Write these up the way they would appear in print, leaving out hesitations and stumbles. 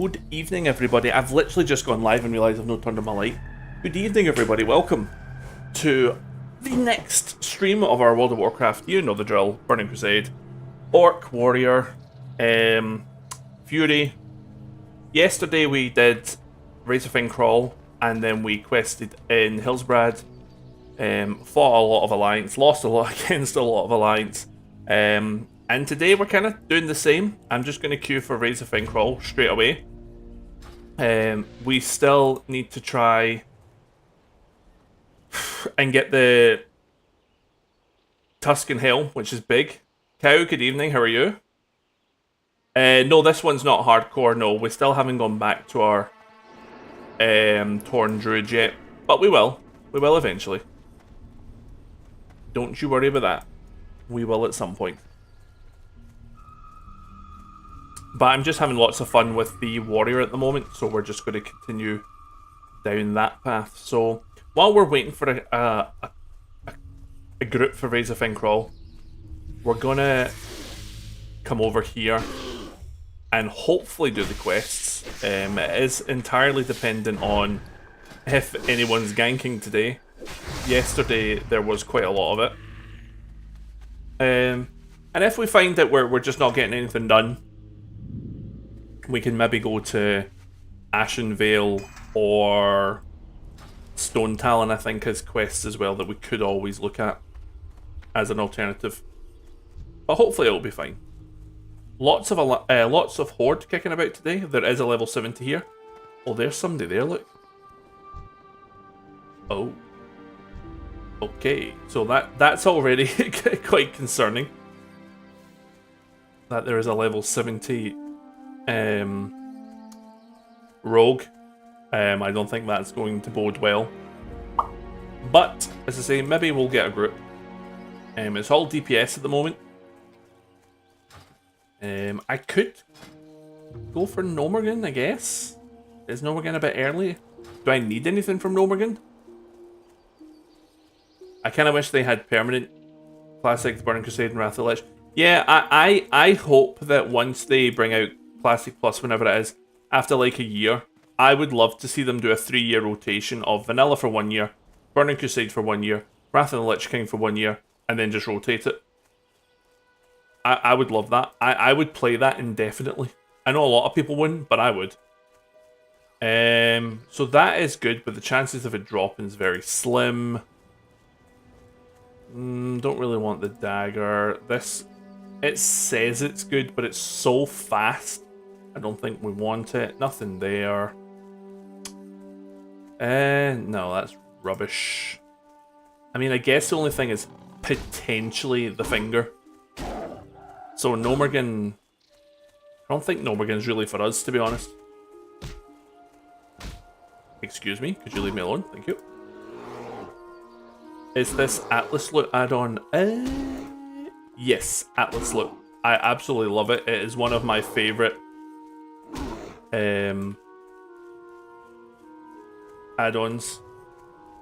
Good evening, everybody. I've literally just gone live and realised I've not turned on my light. Good evening, everybody. Welcome to the next stream of our World of Warcraft. You know the drill. Burning Crusade, Orc Warrior, Fury. Yesterday we did Razorfang Crawl, and then we quested in Hillsbrad. Fought a lot of Alliance, lost a lot against a lot of Alliance. And today we're kind of doing the same. I'm just going to queue for Razorfang Crawl straight away. We still need to try and get the Tuscan Hell, which is big. Cow, good evening, how are you? No, this one's not hardcore, no. We still haven't gone back to our Torn Druid yet. But we will. We will eventually. Don't you worry about that. We will at some point. But I'm just having lots of fun with the warrior at the moment, so we're just going to continue down that path. So while we're waiting for a group for Razorfang Crawl, we're going to come over here and hopefully do the quests. It is entirely dependent on if anyone's ganking today. Yesterday there was quite a lot of it. And if we find that we're just not getting anything done, we can maybe go to Ashen Vale or Stone Talon, I think, as quests as well that we could always look at as an alternative. But hopefully it'll be fine. Lots of Horde kicking about today. There is a level 70 here. Oh, there's somebody there, look. Oh. Okay, so that's already quite concerning. That there is a level 70 rogue. I don't think that's going to bode well. But, as I say, maybe we'll get a group. It's all DPS at the moment. I could go for Nomergan, I guess. Is Nomergan a bit early? Do I need anything from Nomergan? I kind of wish they had permanent Classic, Burning Crusade, and Wrath of the Lich. Yeah, I hope that once they bring out Classic Plus, whenever it is, after like a year, I would love to see them do a 3-year rotation of Vanilla for 1 year, Burning Crusade for 1 year, Wrath of the Lich King for 1 year, and then just rotate it. I would love that. I would play that indefinitely. I know a lot of people wouldn't, but I would. So that is good, but the chances of it dropping is very slim. Don't really want the dagger. This, it says it's good, but it's so fast. I don't think we want it. Nothing there. No, that's rubbish. I mean, I guess the only thing is potentially the finger. So Nomergan, I don't think Nomergan's really for us, to be honest. Excuse me, could you leave me alone? Thank you. Is this Atlas Loot add-on? Yes, Atlas Loot. I absolutely love it. It is one of my favourite add-ons.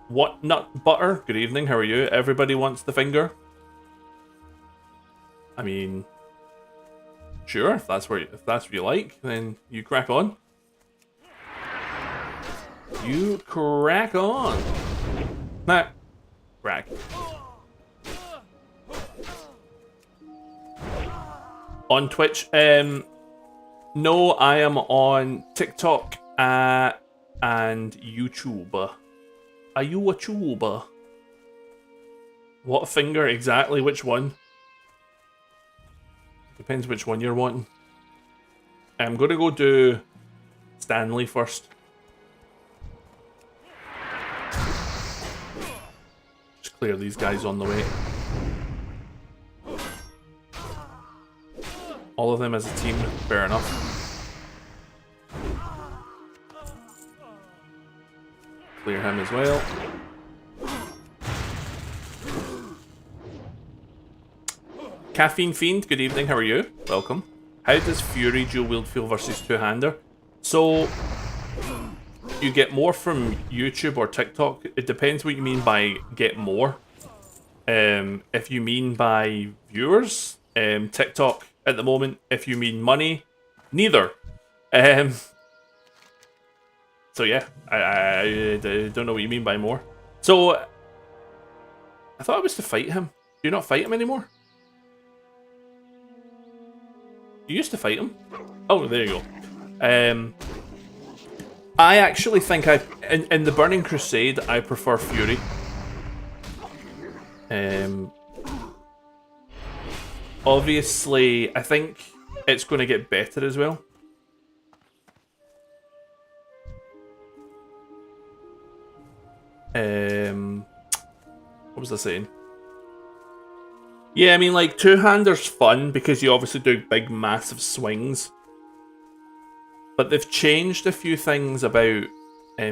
What Nut Butter? Good evening, how are you? Everybody wants the finger. I mean, sure, if that's what you like, then you crack on. You crack on. Nah. Crack. On Twitch, no, I am on TikTok and YouTube. Are you a tuber? What finger exactly? Which one? Depends which one you're wanting. I'm gonna go do Stanley first. Just clear these guys on the way. All of them as a team, fair enough. Clear him as well. Caffeine Fiend, good evening, how are you? Welcome. How does Fury dual wield feel versus two-hander? So, you get more from YouTube or TikTok. It depends what you mean by get more. If you mean by viewers, TikTok at the moment. If you mean money, neither. So yeah, I don't know what you mean by more. So I thought I was to fight him. Do you not fight him anymore? You used to fight him. Oh, there you go. I actually think in the Burning Crusade I prefer Fury. Obviously, I think it's going to get better as well. What was I saying? Yeah, I mean, like, two-hander's fun because you obviously do big, massive swings. But they've changed a few things about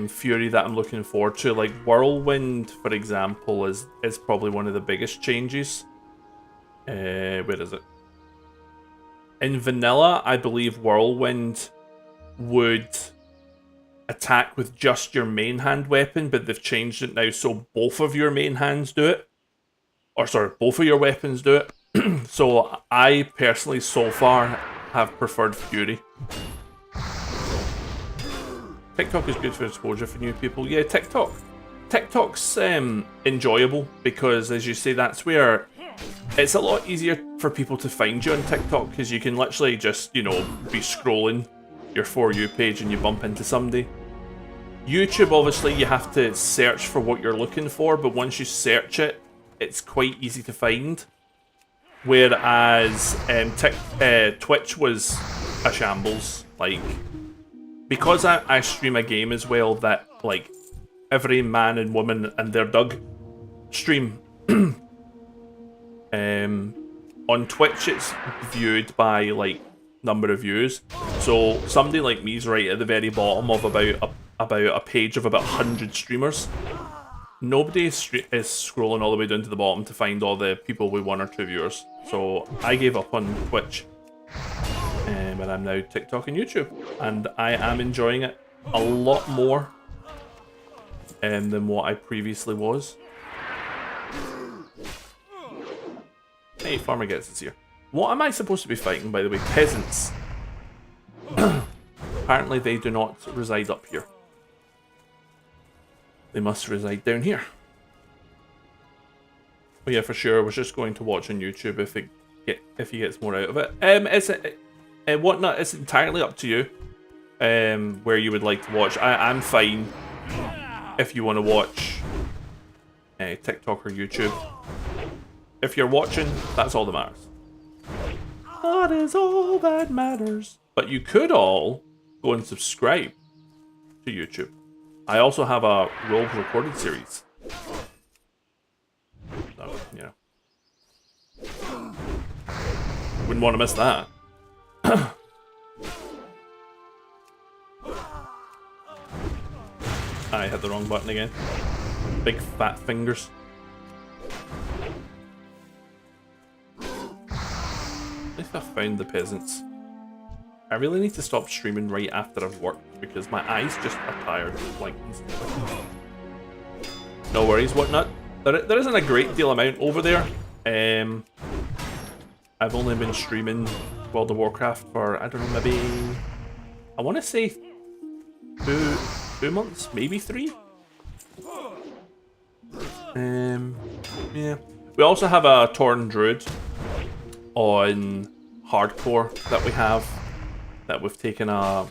Fury that I'm looking forward to. Like, Whirlwind, for example, is probably one of the biggest changes. Where is it? In Vanilla, I believe Whirlwind would attack with just your main hand weapon, but they've changed it now so both of your main hands do it. Or sorry, both of your weapons do it. So I personally so far have preferred Fury. TikTok is good for exposure for new people. Yeah, TikTok's enjoyable because, as you say, that's where it's a lot easier for people to find you on TikTok because you can literally just, you know, be scrolling your For You page and you bump into somebody. YouTube, obviously, you have to search for what you're looking for, but once you search it, it's quite easy to find. Whereas Twitch was a shambles. Like, because I stream a game as well that, like, every man and woman and their dog stream. On Twitch, it's viewed by, like, number of views. So somebody like me is right at the very bottom of about a page of about 100 streamers. Nobody is scrolling all the way down to the bottom to find all the people with 1 or 2 viewers. So I gave up on Twitch. And I'm now TikTok and YouTube. And I am enjoying it a lot more than what I previously was. Hey, Farmer gets us here. What am I supposed to be fighting, by the way? Peasants. Apparently they do not reside up here. They must reside down here. But yeah, for sure, I was just going to watch on YouTube if he gets more out of it. Whatnot, it's entirely up to you. Where you would like to watch. I'm fine if you want to watch TikTok or YouTube. If you're watching, that's all that matters. That is all that matters. But you could all go and subscribe to YouTube. I also have a Rogue recorded series. So, yeah. Wouldn't want to miss that. I hit the wrong button again. Big fat fingers. At least I found the peasants. I really need to stop streaming right after I've worked because my eyes just are tired, like, instantly. No worries, Whatnot. There isn't a great deal amount over there. I've only been streaming World of Warcraft for, I don't know, maybe, I want to say two months, maybe 3. Yeah. We also have a Torn Druid on hardcore that we've taken a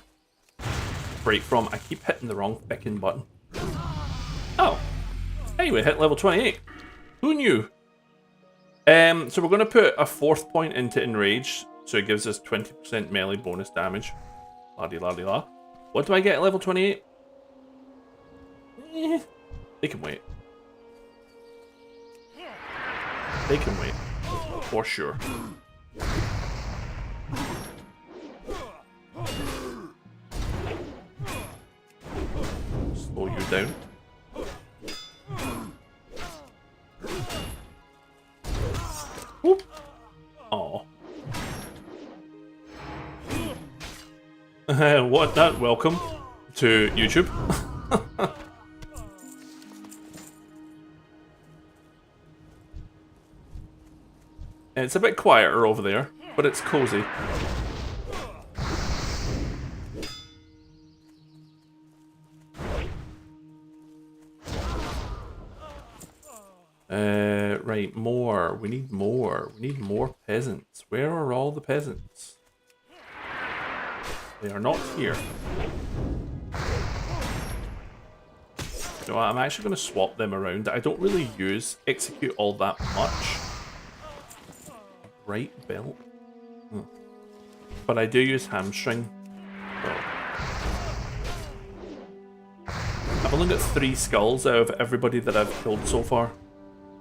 break from. I keep hitting the wrong picking button. Oh. Anyway, hit level 28. Who knew? So we're going to put a 4th point into Enrage, so it gives us 20% melee bonus damage. La-di-la-di-la. What do I get at level 28? They can wait. They can wait. For sure. Slow you down. Whoop. Aw. Whatnot, welcome to YouTube. It's a bit quieter over there, but it's cozy. Right, more. We need more. We need more peasants. Where are all the peasants? They are not here. You know what, I'm actually going to swap them around. I don't really use execute all that much. Right belt. But I do use hamstring. So. I've only got 3 skulls out of everybody that I've killed so far.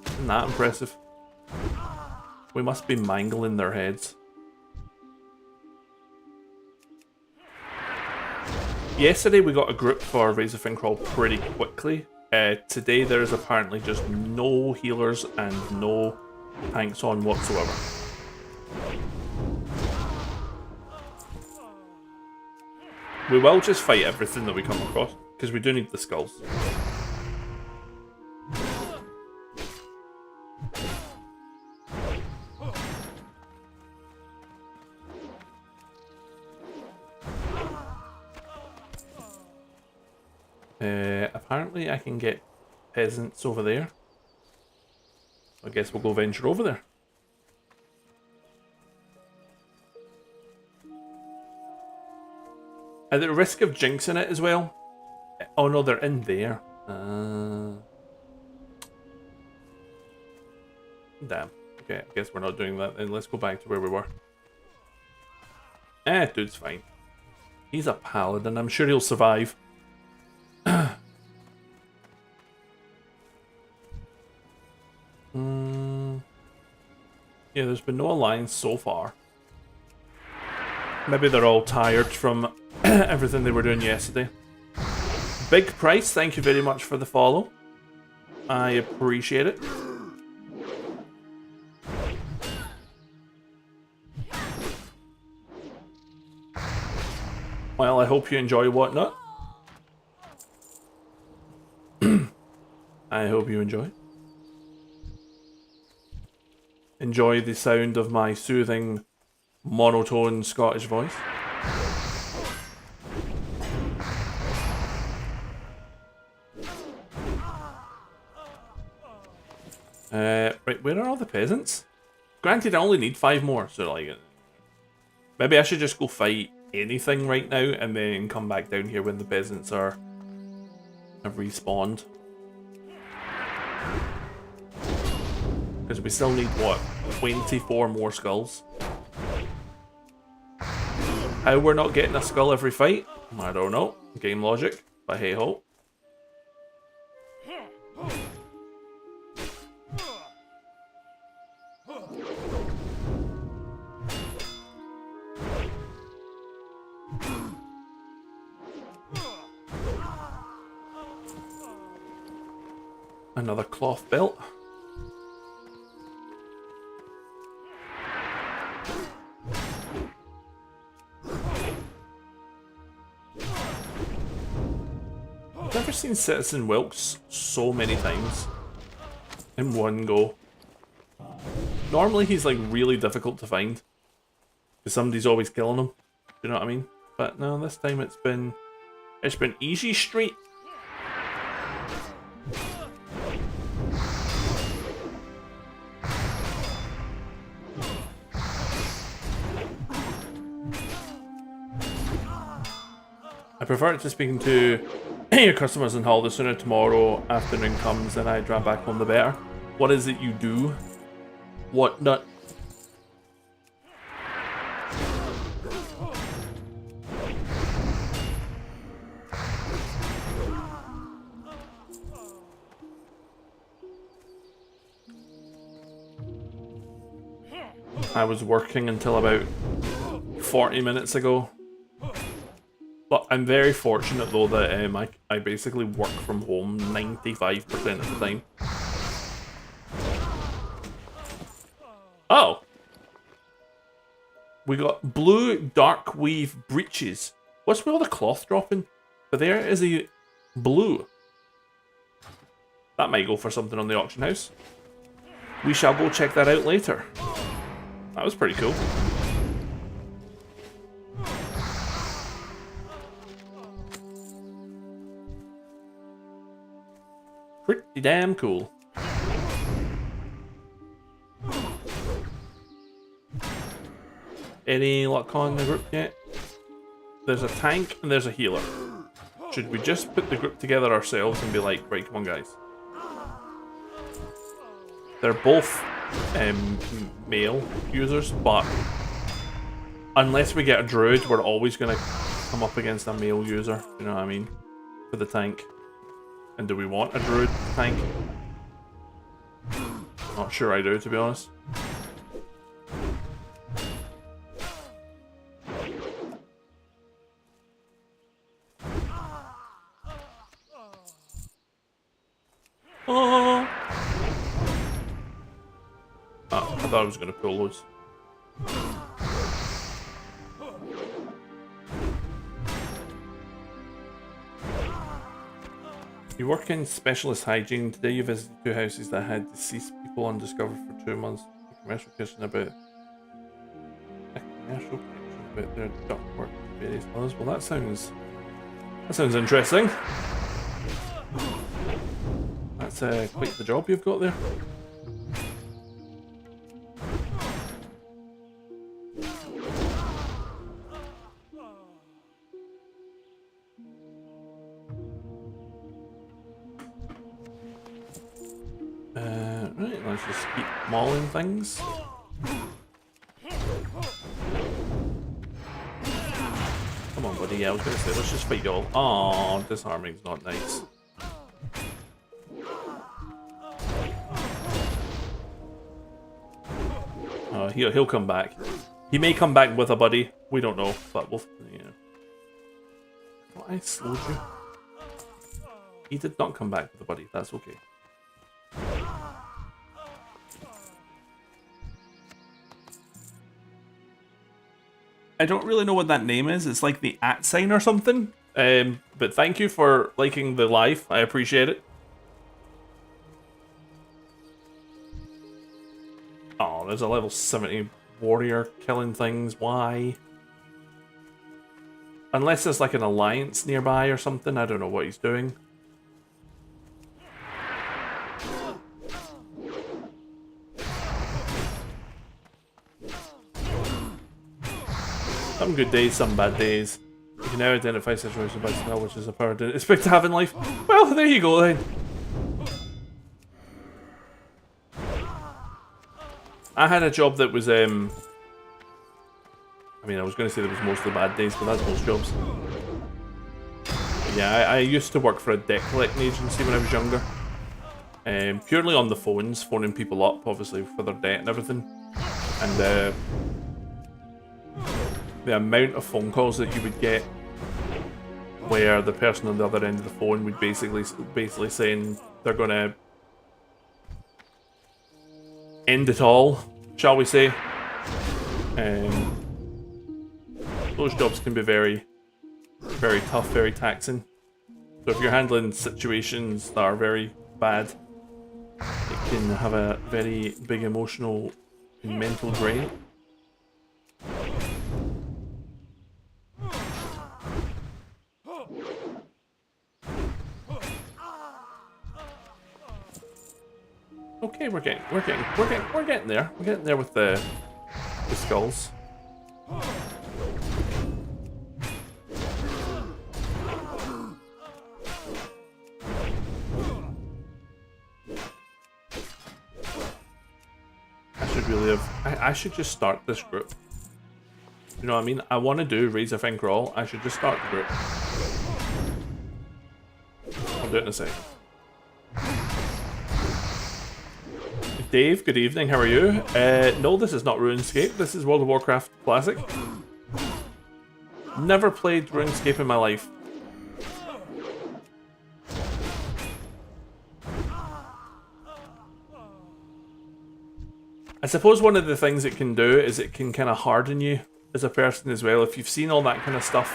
Isn't that impressive? We must be mangling their heads. Yesterday we got a group for Razorfin Crawl pretty quickly. Today there is apparently just no healers and no tanks on whatsoever. We will just fight everything that we come across, because we do need the skulls. Apparently I can get peasants over there. I guess we'll go venture over there. At the risk of jinxing it as well. Oh no, they're in there. Damn. Okay, I guess we're not doing that then. Let's go back to where we were. Dude's fine. He's a paladin. I'm sure he'll survive. Yeah, there's been no alliance so far. Maybe they're all tired from everything they were doing yesterday. Big Price, thank you very much for the follow. I appreciate it. Well, I hope you enjoy Whatnot. I hope you enjoy. Enjoy the sound of my soothing, monotone Scottish voice. Right, where are all the peasants? Granted, I only need 5 more, so like, maybe I should just go fight anything right now and then come back down here when the peasants have respawned. Because we still need, what, 24 more skulls? How we're not getting a skull every fight? I don't know. Game logic, but hey ho. Another cloth belt. I've never seen Citizen Wilkes so many times in one go. Normally he's like really difficult to find because somebody's always killing him. Do you know what I mean? But no, this time it's been easy street. I prefer it to speaking to your customers in Hull. The sooner tomorrow afternoon comes and I drive back home, the better. What is it you do? What nut? I was working until about 40 minutes ago. But I'm very fortunate though that I basically work from home 95% of the time. Oh! We got blue dark weave breeches. What's with all the cloth dropping? But there is a blue. That might go for something on the auction house. We shall go check that out later. That was pretty cool. Pretty damn cool. Any luck on the group yet? There's a tank and there's a healer. Should we just put the group together ourselves and be like, right, come on guys. They're both male users, but unless we get a druid, we're always going to come up against a male user, you know what I mean? For the tank. And do we want a druid tank? Not sure I do, to be honest. Oh! Oh, I thought I was going to pull those. You work in specialist hygiene. Today you visited 2 houses that had deceased people undiscovered for 2 months. A commercial question about their ductwork and various others. Well, that sounds interesting. That's quite the job you've got there. Right, let's just keep mauling things. Come on, buddy. Yeah, I was gonna say, let's just fight y'all. Oh, disarming's not nice. He'll come back. He may come back with a buddy. We don't know, but we'll. Yeah. Well, I slowed you. He did not come back with a buddy. That's okay. I don't really know what that name is. It's like the @ sign or something. But thank you for liking the live. I appreciate it. Oh, there's a level 70 warrior killing things. Why? Unless there's like an alliance nearby or something. I don't know what he's doing. Some good days, some bad days. You can now identify situations by smell, which is a power to expect to have in life. Well, there you go then. I had a job that was, I mean, I was going to say there was mostly bad days, but that's most jobs. But yeah, I used to work for a debt collecting agency when I was younger. Purely on the phones, phoning people up, obviously, for their debt and everything. And the amount of phone calls that you would get where the person on the other end of the phone would basically saying they're going to end it all, shall we say. Those jobs can be very, very tough, very taxing. So if you're handling situations that are very bad, it can have a very big emotional and mental drain. Okay, we're getting there. We're getting there with the skulls. I should really have. I should just start this group. You know what I mean? I want to do Raise a Fin Crawl. I should just start the group. I'll do it in a second. Dave, good evening, how are you? No, this is not RuneScape, this is World of Warcraft Classic. Never played RuneScape in my life. I suppose one of the things it can do is it can kind of harden you as a person as well, if you've seen all that kind of stuff.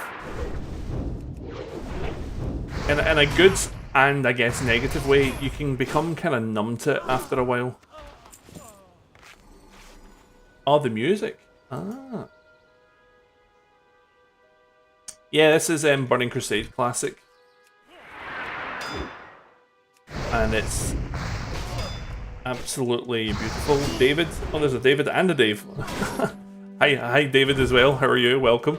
In a good and, I guess, negative way, you can become kind of numb to it after a while. Oh, the music. Ah. Yeah, this is Burning Crusade Classic. And it's absolutely beautiful. David. Oh, there's a David and a Dave. Hi, David as well. How are you? Welcome.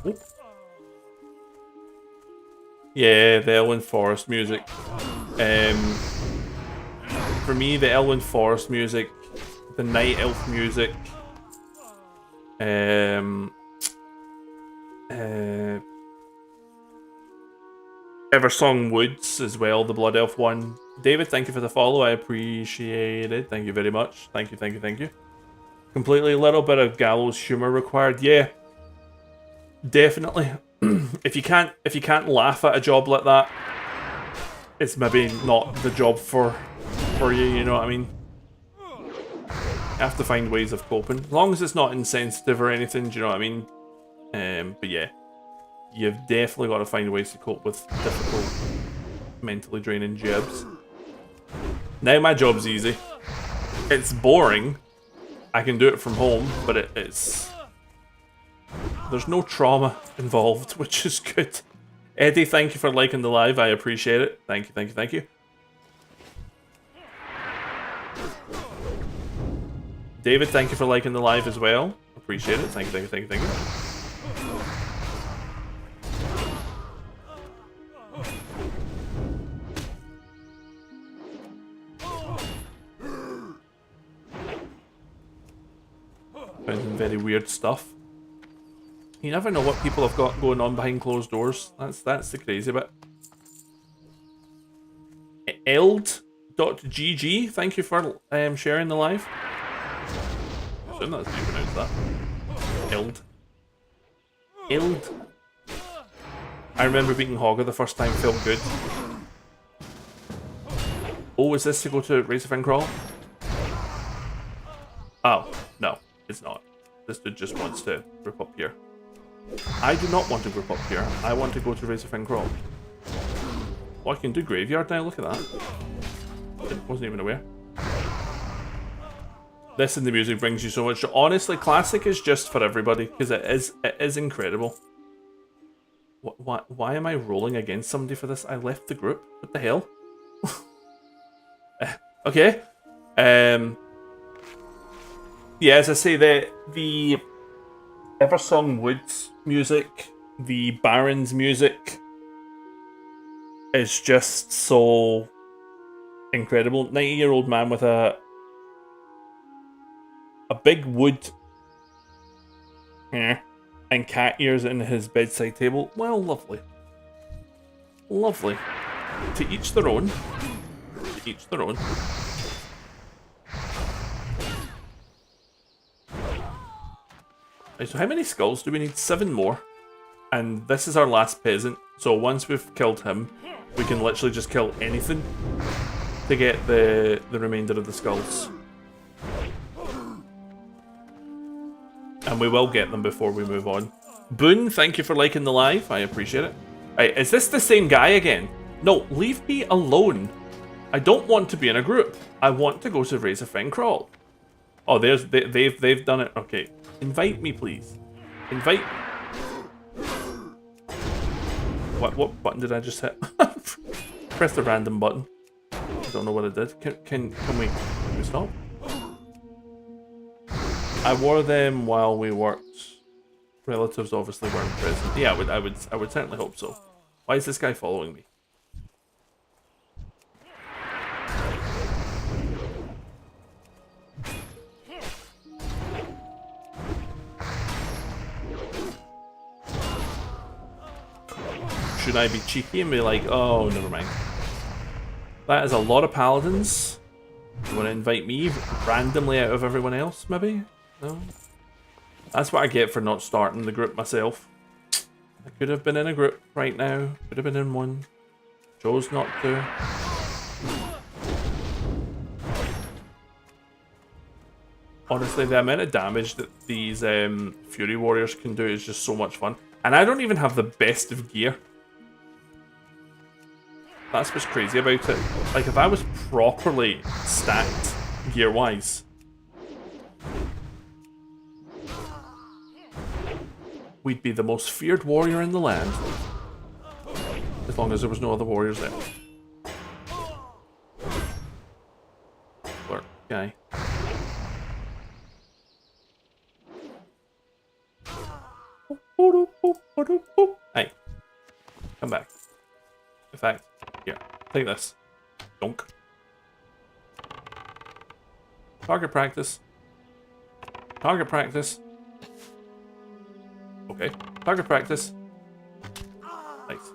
Oh. Yeah, the Elwyn Forest music. For me, the Elwyn Forest music, the Night Elf music, Eversong Woods as well, the Blood Elf one. David, thank you for the follow. I appreciate it. Thank you very much. Thank you, thank you, thank you. Completely, a little bit of gallows humor required. Yeah, definitely. if you can't laugh at a job like that, it's maybe not the job for you. You know what I mean? You have to find ways of coping, as long as it's not insensitive or anything. Do you know what I mean? But yeah, you've definitely got to find ways to cope with difficult, mentally draining jobs. Now my job's easy. It's boring. I can do it from home, but it's... There's no trauma involved, which is good. Eddie, thank you for liking the live. I appreciate it. Thank you, thank you, thank you. David, thank you for liking the live as well. Appreciate it. Thank you, thank you, thank you, thank you. Found some very weird stuff. You never know what people have got going on behind closed doors. That's the crazy bit. Eld.gg, thank you for sharing the live. I assume that's how you pronounce that. Eld. Eld. I remember beating Hogger the first time, felt good. Oh, is this to go to Race of Crawl? Oh, no, it's not. This dude just wants to group up here. I do not want to group up here. I want to go to Race of Crawl. Oh, I can do Graveyard now, look at that. I wasn't even aware. This and the music brings you so much. Honestly, Classic is just for everybody, because it is incredible. Why am I rolling against somebody for this? I left the group. What the hell? Okay. Yeah, as I say, the Eversong Woods music, the Baron's music is just so incredible. 90-year-old man with a big wood and cat ears in his bedside table. Well, lovely. Lovely. To each their own. To each their own. Right, so how many skulls do we need? 7 more. And this is our last peasant. So once we've killed him, we can literally just kill anything to get the remainder of the skulls. And we will get them before we move on. Boone, thank you for liking the live. I appreciate it. Right, is this the same guy again? No, leave me alone. I don't want to be in a group. I want to go to Raise a Feng Crawl. Oh, they've done it. Okay, invite me, please. Invite. What button did I just hit? Press the random button. I don't know what it did. Can we stop? I wore them while we worked. Relatives obviously weren't present. Yeah, I would certainly hope so. Why is this guy following me? Should I be cheeky and be like, oh, never mind. That is a lot of paladins. You want to invite me randomly out of everyone else, maybe? No? That's what I get for not starting the group myself. I could have been in a group right now. Could have been in one. Chose not to. Honestly, the amount of damage that these Fury Warriors can do is just so much fun. And I don't even have the best of gear. That's what's crazy about it. Like, if I was properly stacked gear-wise... we'd be the most feared warrior in the land. As long as there was no other warriors there. Clerk guy. Hey. Come back. In fact, here. Take this. Donk. Target practice. Target practice. Okay. Target practice. Nice.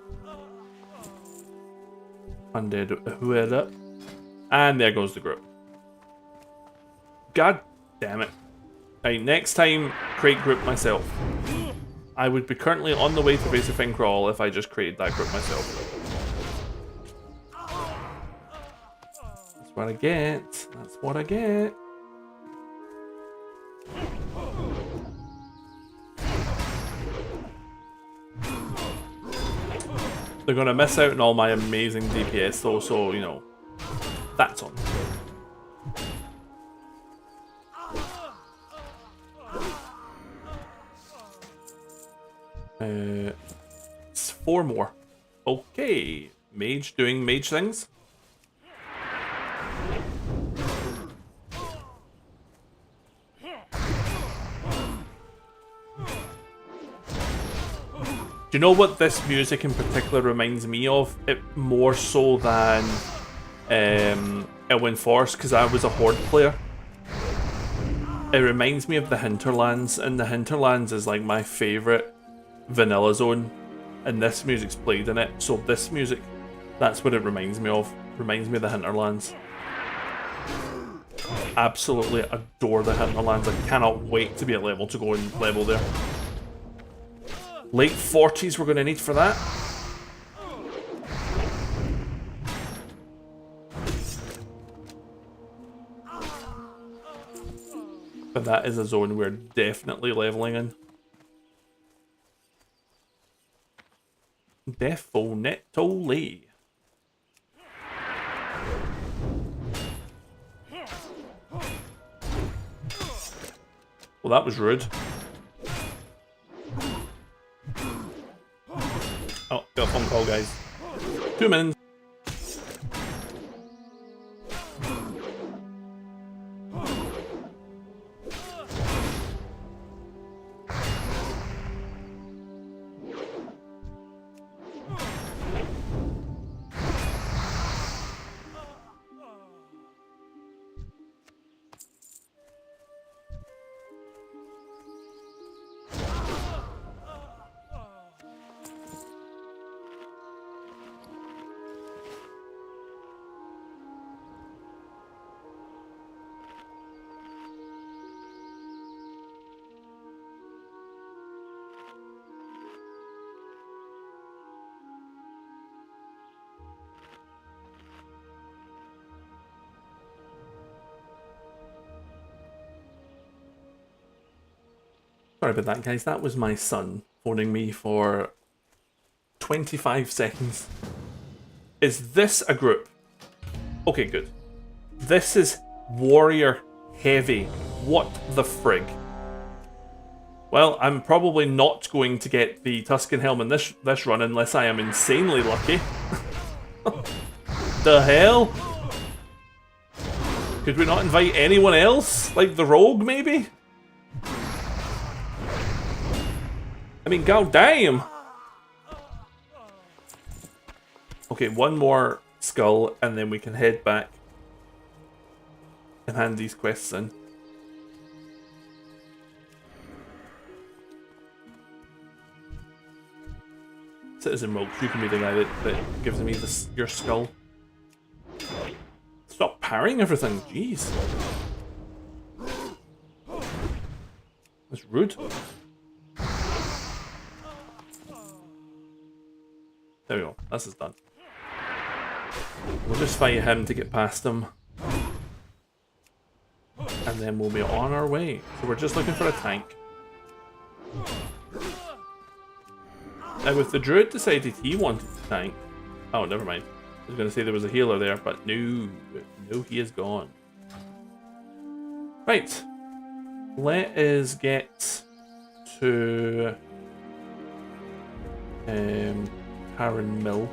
Undead whoever. And there goes the group. God damn it. Right, next time, create group myself. I would be currently on the way to Base of Crawl if I just created that group myself. That's what I get. That's what I get. They're gonna miss out on all my amazing DPS though, so, you know, that's on. It's 4 more. Okay, mage doing mage things. Do you know what this music in particular reminds me of? It more so than Elwyn Forest, because I was a Horde player. It reminds me of the Hinterlands, and the Hinterlands is like my favourite vanilla zone, and this music's played in it. So this music, that's what it reminds me of. Reminds me of the Hinterlands. Absolutely adore the Hinterlands. I cannot wait to be at level to go and level there. Late 40s we're going to need for that. But that is a zone we're definitely leveling in. Definitely. Well, that was rude. Oh, got a phone call, guys. 2 minutes. Sorry about that, guys. That was my son phoning me for 25 seconds. Is this a group? Okay, good. This is warrior heavy. What the frig? Well, I'm probably not going to get the Tuscan Helm in this run unless I am insanely lucky. The hell? Could we not invite anyone else? Like the rogue, maybe? I mean, god damn! Okay, one more skull, and then we can head back and hand these quests in. Citizen Milks, you can be the guy that gives me your skull. Stop parrying everything, jeez. That's rude. There we go, this is done. We'll just fight him to get past him. And then we'll be on our way. So we're just looking for a tank. Now if the druid decided he wanted to tank... Oh, never mind. I was going to say there was a healer there, but no. No, he is gone. Right. Let us get to Taryn Mill.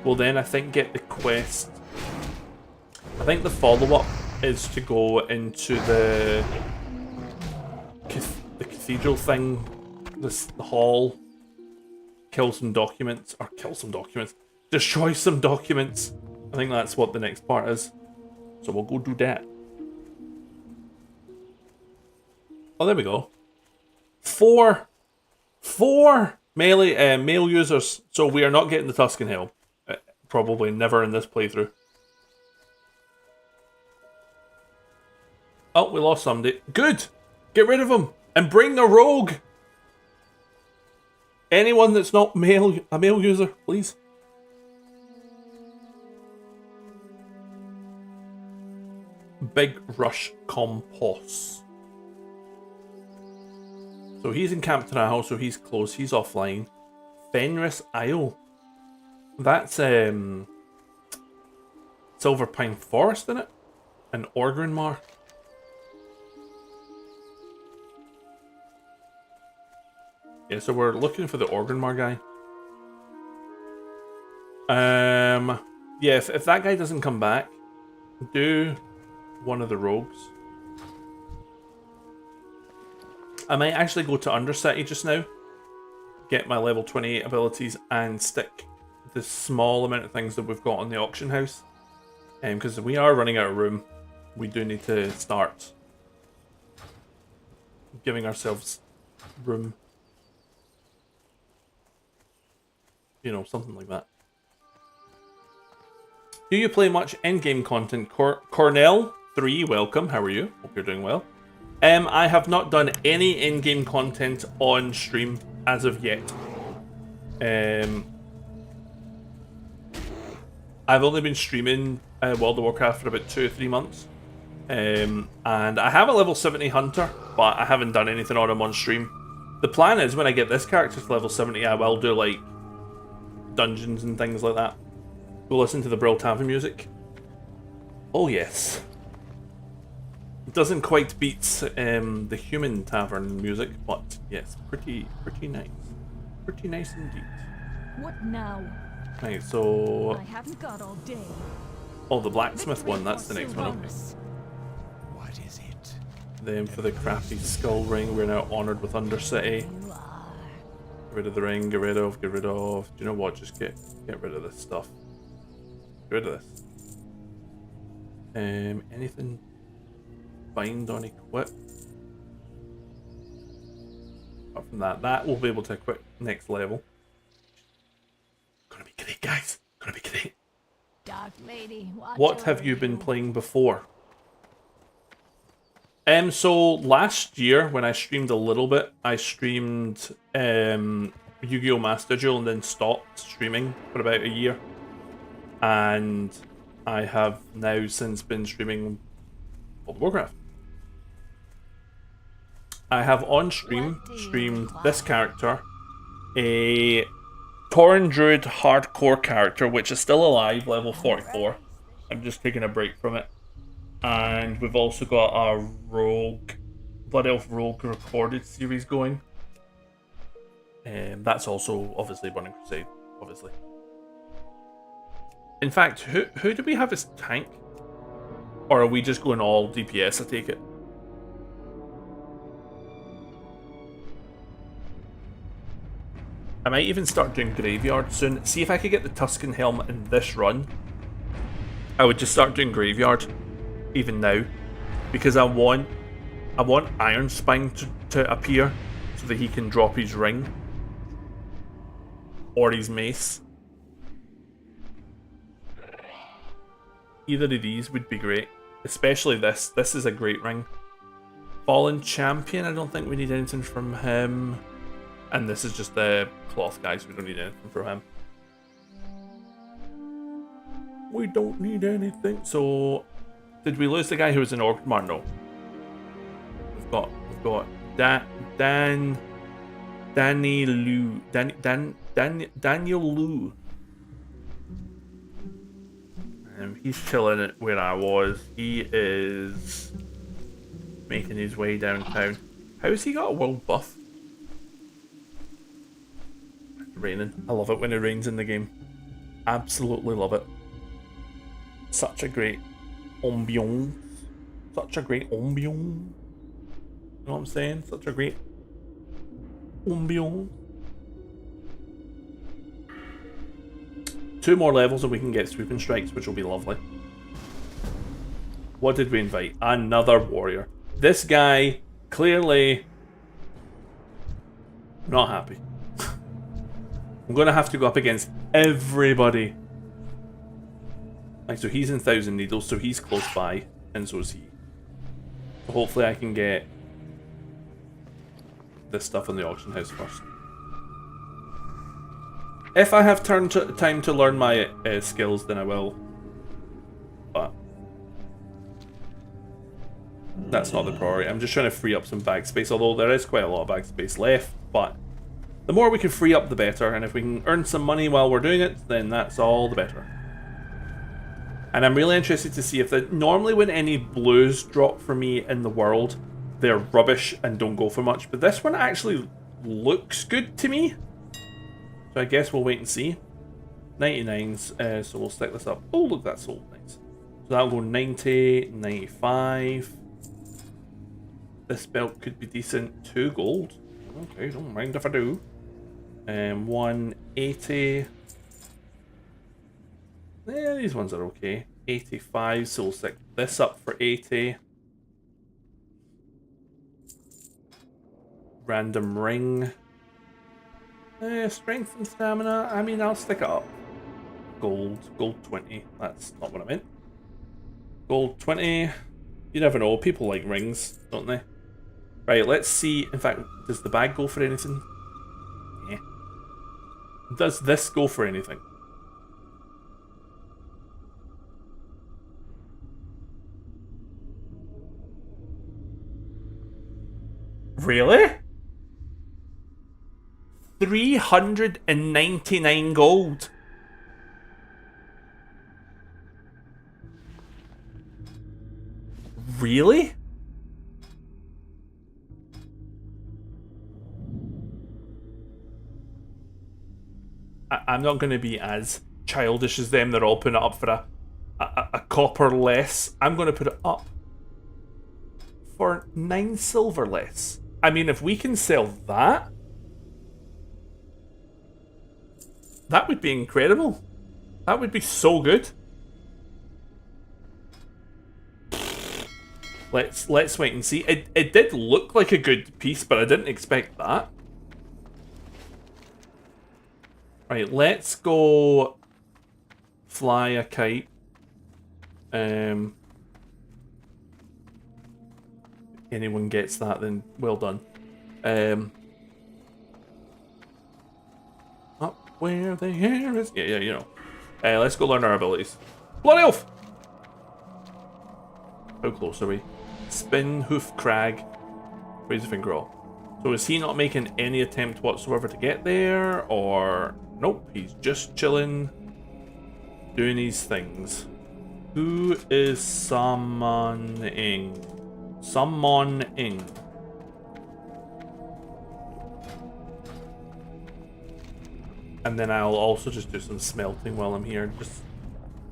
We'll then, I think, get the quest. I think the follow-up is to go into the cathedral thing, the hall, kill some documents, destroy some documents. I think that's what the next part is. So we'll go do that. Oh, there we go. Four melee male users. So we are not getting the Tuscan Helm. Probably never in this playthrough. Oh, we lost somebody. Good! Get rid of him! And bring the rogue! Anyone that's not a male user, please. Big Rush Compos. So he's in Camp Taral, so he's close, he's offline. Fenris Isle. That's Silver Pine Forest, isn't it? And Orgrimmar. Yeah, so we're looking for the Orgrimmar guy. Yeah, if that guy doesn't come back, do one of the rogues. I might actually go to Undercity just now, get my level 28 abilities, and stick the small amount of things that we've got on the auction house. Because we are running out of room, we do need to start giving ourselves room. You know, something like that. Do you play much endgame content? Cornell3, welcome. How are you? Hope you're doing well. I have not done any endgame content on stream as of yet. I've only been streaming World of Warcraft for about 2 or 3 months. And I have a level 70 hunter, but I haven't done anything on him on stream. The plan is when I get this character to level 70, I will do like dungeons and things like that. We'll listen to the Brill Tavern music. Oh yes. It doesn't quite beat the human tavern music, but yes, pretty nice. Pretty nice indeed. What now? Right, so I haven't got all day. oh, the blacksmith one, that's the next one, okay. What is it? Then for the crafty skull ring, we're now honoured with Undercity. Get rid of the ring, get rid of. Do you know what? Just get rid of this stuff. Get rid of this. Anything bind on equip? Apart from that we'll be able to equip next level. Gonna be great, guys. Gonna be great. Dark lady, what have you been playing before? So last year when I streamed a little bit, I streamed Yu-Gi-Oh! Master Duel and then stopped streaming for about a year. And I have now since been streaming World of Warcraft. I have on streamed this character, a Tauren Druid hardcore character, which is still alive, level 44. I'm just taking a break from it. And we've also got a rogue, Blood Elf Rogue recorded series going. That's also obviously Burning Crusade, obviously. In fact, who do we have as tank? Or are we just going all DPS, I take it? I might even start doing Graveyard soon. See if I could get the Tuscan Helm in this run. I would just start doing Graveyard, even now. Because I want Iron Spine to appear, so that he can drop his ring. Or his mace. Either of these would be great. Especially this. This is a great ring. Fallen Champion, I don't think we need anything from him. And this is just the cloth guy, so we don't need anything from him. We don't need anything. So, did we lose the guy who was in Orgrimmar? No. We've got Daniel Liu. He's chilling it where I was. He is making his way downtown. How has he got a world buff? raining. I love it when it rains in the game. Absolutely love it. Such a great ambiance. Such a great ambiance. You know what I'm saying? Such a great ambiance. 2 more levels and we can get swooping strikes, which will be lovely. What did we invite? Another warrior. This guy, clearly not happy. I'm going to have to go up against everybody. Like, so he's in Thousand Needles, so he's close by, and so is he. So hopefully I can get this stuff in the auction house first. If I have time to learn my skills, then I will. But that's not the priority. I'm just trying to free up some bag space, although there is quite a lot of bag space left. But the more we can free up, the better. And if we can earn some money while we're doing it, then that's all the better. And I'm really interested to see if normally when any blues drop for me in the world, they're rubbish and don't go for much. But this one actually looks good to me. So I guess we'll wait and see. 99s, so we'll stick this up. Oh, look, that's sold. Nice. So that'll go 90, 95. This belt could be decent. 2 gold. Okay, don't mind if I do. 180. Yeah, these ones are okay. 85, so we'll stick this up for 80. Random ring. Strength and stamina. I mean, I'll stick it up. Gold 20. That's not what I meant. Gold 20. You never know. People like rings, don't they? Right, let's see. In fact, does the bag go for anything? Yeah. Does this go for anything? Really? 399 gold. Really? I'm not going to be as childish as them. They're all putting it up for a copper less. I'm going to put it up for 9 silver less. I mean, if we can sell that, that would be incredible. That would be so good. Let's wait and see. It did look like a good piece, but I didn't expect that. Right, let's go fly a kite. Anyone gets that, then well done. Up where the hair is. Yeah, you know. Let's go learn our abilities. Blood Elf! How close are we? Spin, Hoof, Crag, raise a finger off. So is he not making any attempt whatsoever to get there? Or nope, he's just chilling, doing these things. Who is summoning? Summoning. And then I'll also just do some smelting while I'm here, just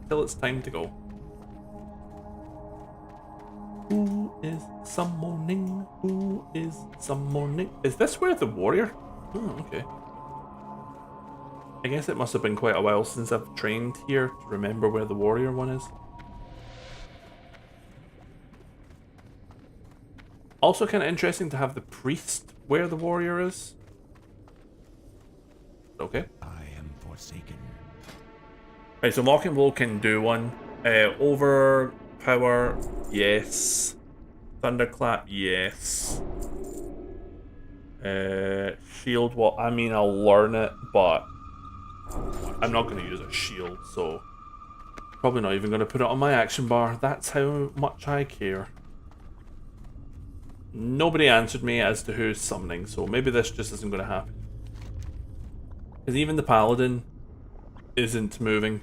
till it's time to go. Who is summoning? Who is summoning? Is this where the warrior? Oh, okay. I guess it must have been quite a while since I've trained here to remember where the warrior one is. Also kind of interesting to have the priest where the warrior is. Okay. I am forsaken. Right, so Lock and Blow can do one. Overpower, yes. Thunderclap, yes. Shield, well, I mean, I'll learn it, but I'm not going to use a shield, so probably not even going to put it on my action bar. That's how much I care. Nobody answered me as to who's summoning, so maybe this just isn't going to happen. Because even the paladin isn't moving.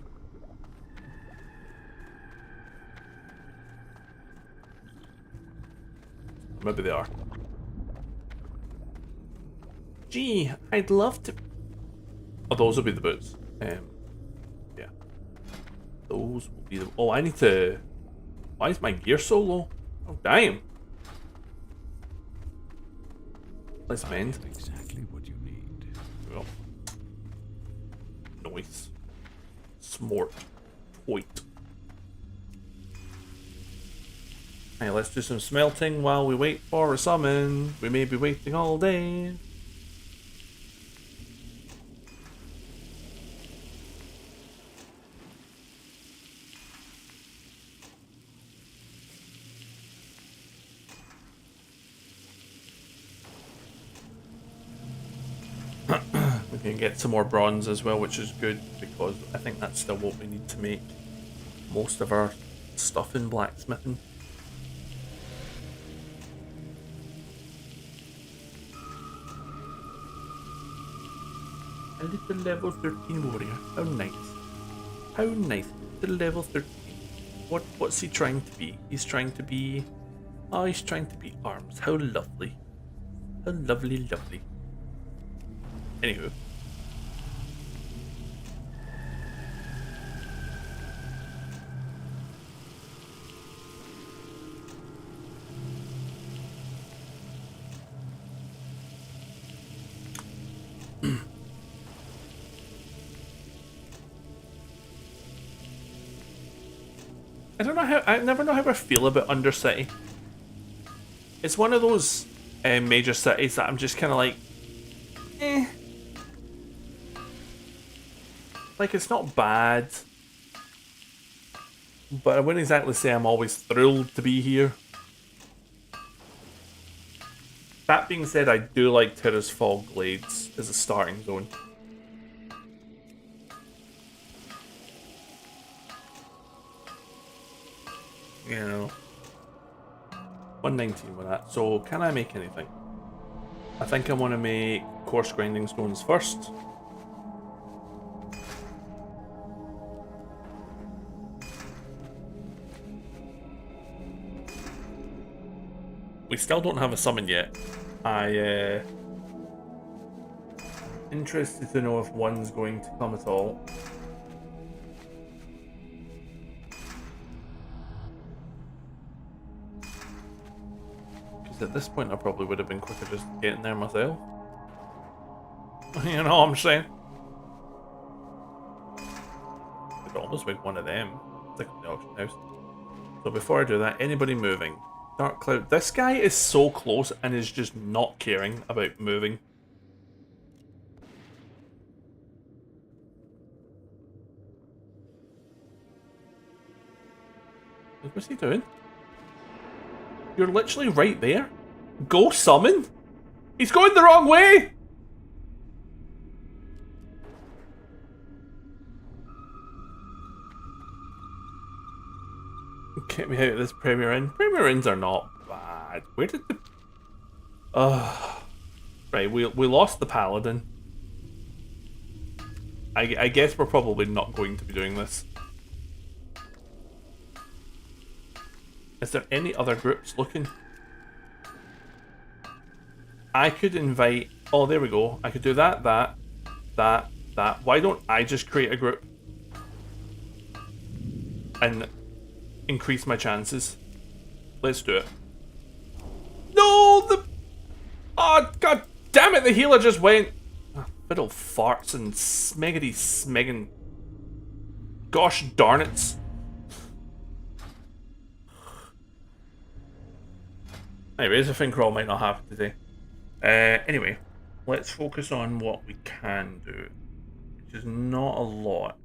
Maybe they are. Gee, I'd love to... Oh, those will be the boots. Yeah. Those will be the... Oh, I need to... Why is my gear so low? Oh, damn. Let's mend. Exactly what you need. Well. Nice. Smart. Toit. Hey, let's do some smelting while we wait for a summon. We may be waiting all day. We can get some more bronze as well, which is good because I think that's still what we need to make most of our stuff in blacksmithing. A little level 13 warrior. How nice. How nice. Little level 13. What's he trying to be? He's trying to be... Oh, he's trying to be arms. How lovely. How lovely, lovely. Anywho. I never know how I feel about Undercity. It's one of those major cities that I'm just kind of like, eh. Like, it's not bad, but I wouldn't exactly say I'm always thrilled to be here. That being said, I do like Terra's Fog Glades as a starting zone. You know, 119 with that. So, can I make anything? I think I want to make coarse grinding stones first. We still don't have a summon yet. Interested to know if one's going to come at all. Because at this point I probably would have been quicker just getting there myself. You know what I'm saying? Could almost make one of them. Stick in the auction house. So before I do that, anybody moving? Dark Cloud. This guy is so close and is just not caring about moving. What's he doing? You're literally right there. Go summon? He's going the wrong way! Get me out of this Premier Inn. Premier Inns are not bad. Where did the... Right, we lost the Paladin. I guess we're probably not going to be doing this. Is there any other groups looking? I could invite... Oh, there we go. I could do that. Why don't I just create a group? And increase my chances. Let's do it. No, the... Oh, god damn it, the healer just went... Oh, fiddle farts and smeggity smeggin... Gosh darn it. Anyways, I think Crawl might not happen today. Anyway, let's focus on what we can do, which is not a lot.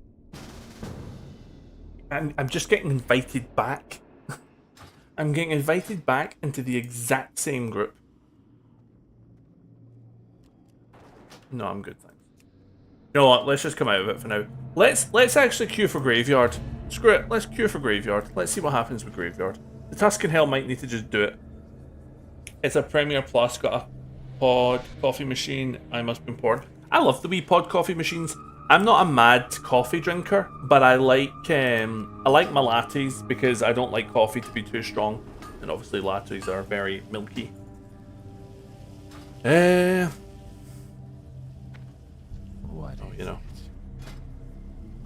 I'm just getting invited back. I'm getting invited back into the exact same group. No, I'm good, thanks. You know what? Let's just come out of it for now. Let's actually queue for Graveyard. Screw it. Let's queue for Graveyard. Let's see what happens with Graveyard. The Tuscan Hell might need to just do it. It's a Premier Plus, got a pod coffee machine. I must be important. I love the wee pod coffee machines. I'm not a mad coffee drinker, but I like my lattes because I don't like coffee to be too strong, and obviously lattes are very milky. What you know.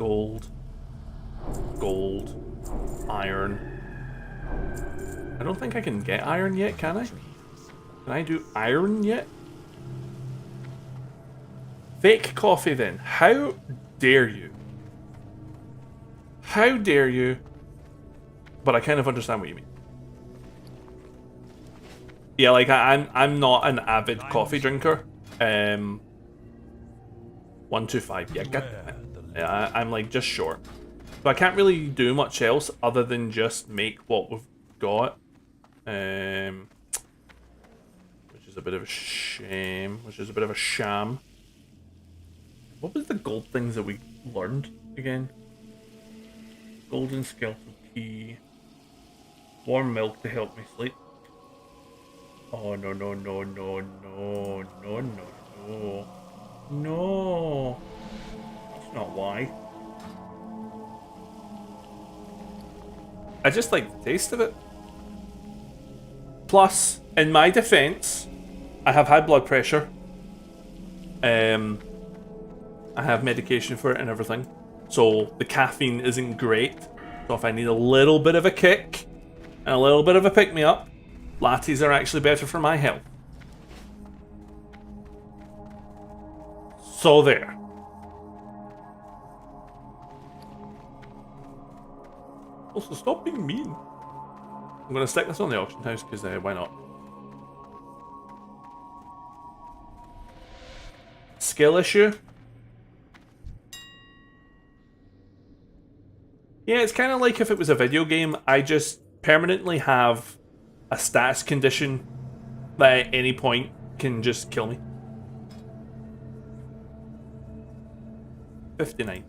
Gold. Gold. Iron. I don't think I can get iron yet, can I? Can I do iron yet? Fake coffee then. How dare you? How dare you? But I kind of understand what you mean. Yeah, like I'm not an avid coffee drinker. 125. Yeah, I'm like just short. So I can't really do much else other than just make what we've got. Which is a bit of a shame. Which is a bit of a sham. What was the gold things that we learned again? Golden skeleton key. Warm milk to help me sleep. Oh no no no no no no no no. No. That's not why. I just like the taste of it. Plus, in my defense, I have high blood pressure. I have medication for it and everything. So the caffeine isn't great. So if I need a little bit of a kick and a little bit of a pick-me-up, lattes are actually better for my health. So there. Also, stop being mean. I'm going to stick this on the auction house because why not? Skill issue. Yeah, it's kind of like if it was a video game, I just permanently have a stats condition that at any point can just kill me. 59.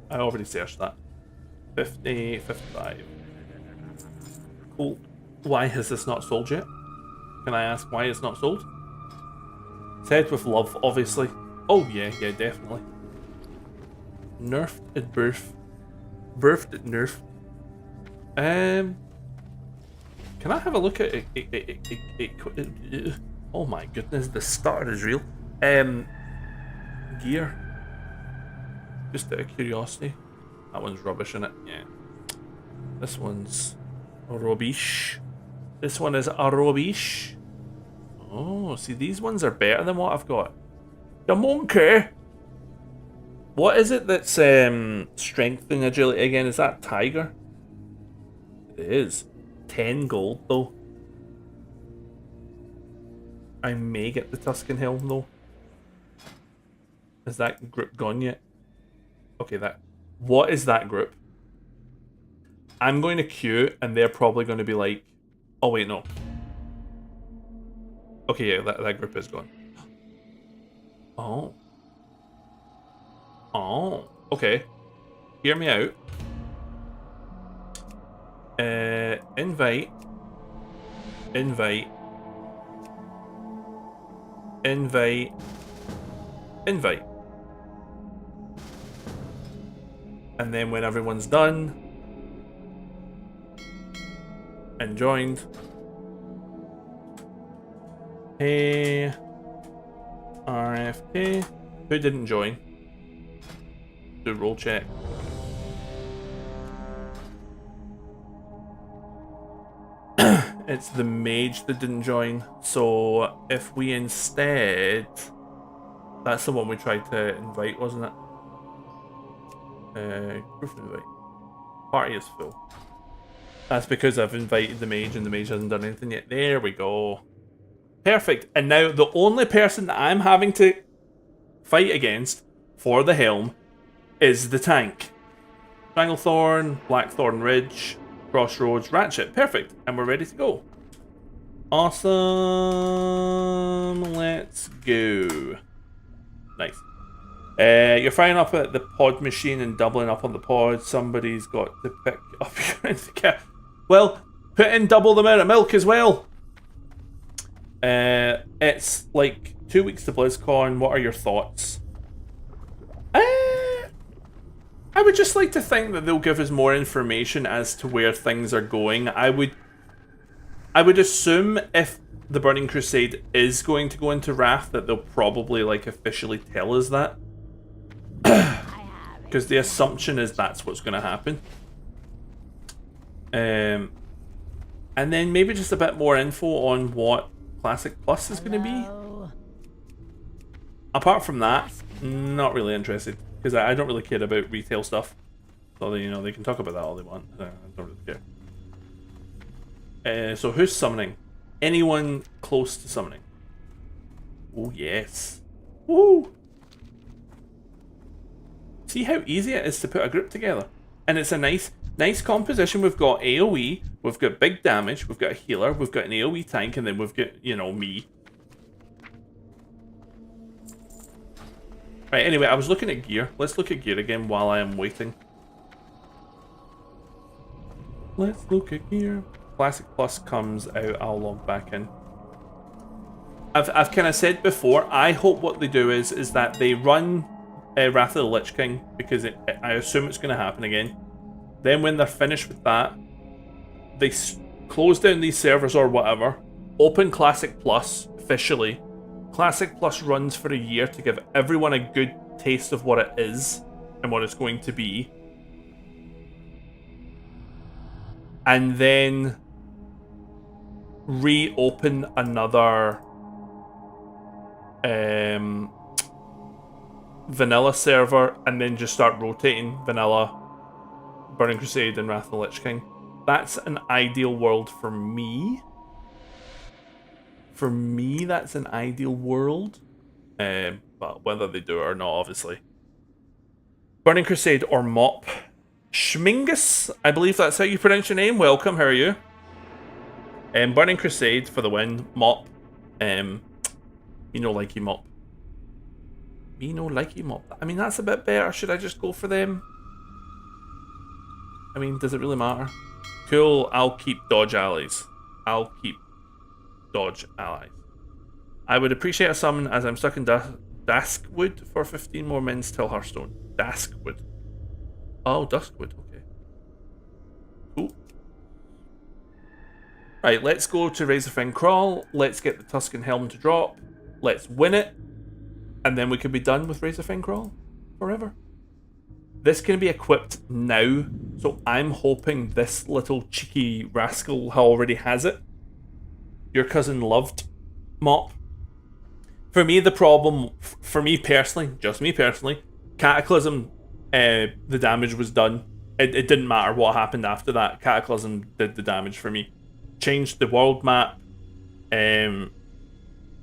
I already searched that. 50, 55. Cool. Why has this not sold yet? Can I ask why it's not sold? Said with love, obviously. Oh yeah, yeah, definitely. Nerfed at birth. Birthed at nerf. Can I have a look at it? Oh my goodness, the stutter is real. Gear. Just out of curiosity. That one's rubbish, isn't it? Yeah. This one's rubbish. This one is a rubbish. Oh, see, these ones are better than what I've got. The monkey. What is it that's strength and agility again? Is that tiger? It is. 10 gold though. I may get the Tuscan Helm though. Is that group gone yet? Okay, that. What is that group? I'm going to queue and they're probably going to be like, oh wait, no. Okay, yeah, that group is gone. Oh. Oh, okay. Hear me out. Invite. Invite. Invite. Invite. And then when everyone's done and joined, hey, RFK. Who didn't join? Do roll check. It's the mage that didn't join. So if we instead, that's the one we tried to invite, wasn't it? Group invite. Party is full. That's because I've invited the mage and the mage hasn't done anything yet. There we go. Perfect. And now the only person that I'm having to fight against for the helm is the tank. Stranglethorn, Blackthorn Ridge, Crossroads, Ratchet. Perfect. And we're ready to go. Awesome. Let's go. Nice. You're firing up at the pod machine and doubling up on the pod. Somebody's got to pick up your cat. Well, put in double the amount of milk as well. It's like 2 weeks to BlizzCon. What are your thoughts? I would just like to think that they'll give us more information as to where things are going. I would assume if the Burning Crusade is going to go into Wrath that they'll probably like officially tell us that. Because because the assumption is that's what's going to happen. And then maybe just a bit more info on what Classic Plus is going to be. Hello? Apart from that, not really interested, because I don't really care about retail stuff. So they, they can talk about that all they want. I don't really care. So who's summoning? Anyone close to summoning? Oh yes. Woo! See how easy it is to put a group together, and it's a nice composition. We've got AoE, we've got big damage, we've got a healer, we've got an AoE tank, and then we've got me. Right. Anyway, I was looking at gear. Let's look at gear again while I am waiting. Let's look at gear. Classic Plus comes out. I'll log back in. I've kind of said before, I hope what they do is that they run Wrath of the Lich King, because I assume it's going to happen again. Then when they're finished with that, they close down these servers or whatever, open Classic Plus officially. Classic Plus runs for a year to give everyone a good taste of what it is and what it's going to be. And then reopen another vanilla server, and then just start rotating vanilla, Burning Crusade, and Wrath of the Lich King. That's an ideal world for me. For me, that's an ideal world. But whether they do it or not, obviously. Burning Crusade or Mop. Schmingus, I believe that's how you pronounce your name. Welcome, how are you? Burning Crusade for the win. Mop. Me no likey Mop. Me no likey Mop. I mean, that's a bit better. Should I just go for them? I mean, does it really matter? Cool, I'll keep Dodge Allies. I'll keep Dodge Allies. I would appreciate a summon as I'm stuck in Duskwood for 15 more minutes till Hearthstone. Duskwood. Oh, Duskwood, okay. Cool. Right, let's go to Razorfang Crawl. Let's get the Tuscan Helm to drop. Let's win it. And then we can be done with Razorfang Crawl forever. This can be equipped now, so I'm hoping this little cheeky rascal already has it. Your cousin loved Mop. For me, the problem, for me personally, just me personally, Cataclysm, the damage was done. It didn't matter what happened after that. Cataclysm did the damage for me. Changed the world map.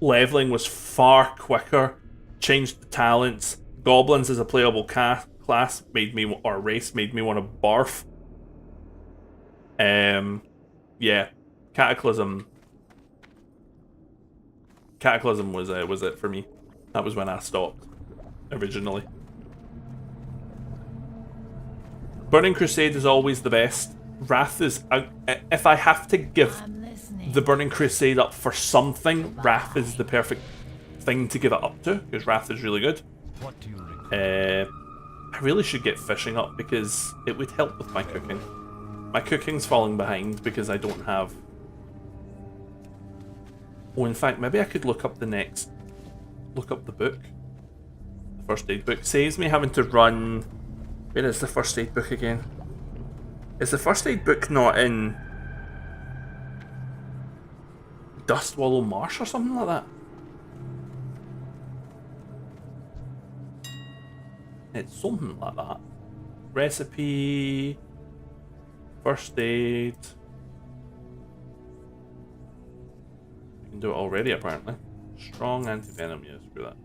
Leveling was far quicker. Changed the talents. Goblins as a playable class made me, or race made me want to barf. Yeah, Cataclysm was it for me. That was when I stopped originally. Burning Crusade is always the best. Wrath is if I have to give the Burning Crusade up for something, Wrath is the perfect thing to give it up to, because Wrath is really good. What do you require? I really should get fishing up because it would help with my cooking. My cooking's falling behind because I don't have... Oh, in fact, maybe I could look up the book. The first aid book. Saves me having to run... Where is the first aid book again? Is the first aid book not in... Dustwallow Marsh or something like that? It's something like that. Recipe... First aid... You can do it already, apparently. Strong anti-venom, yeah, screw that.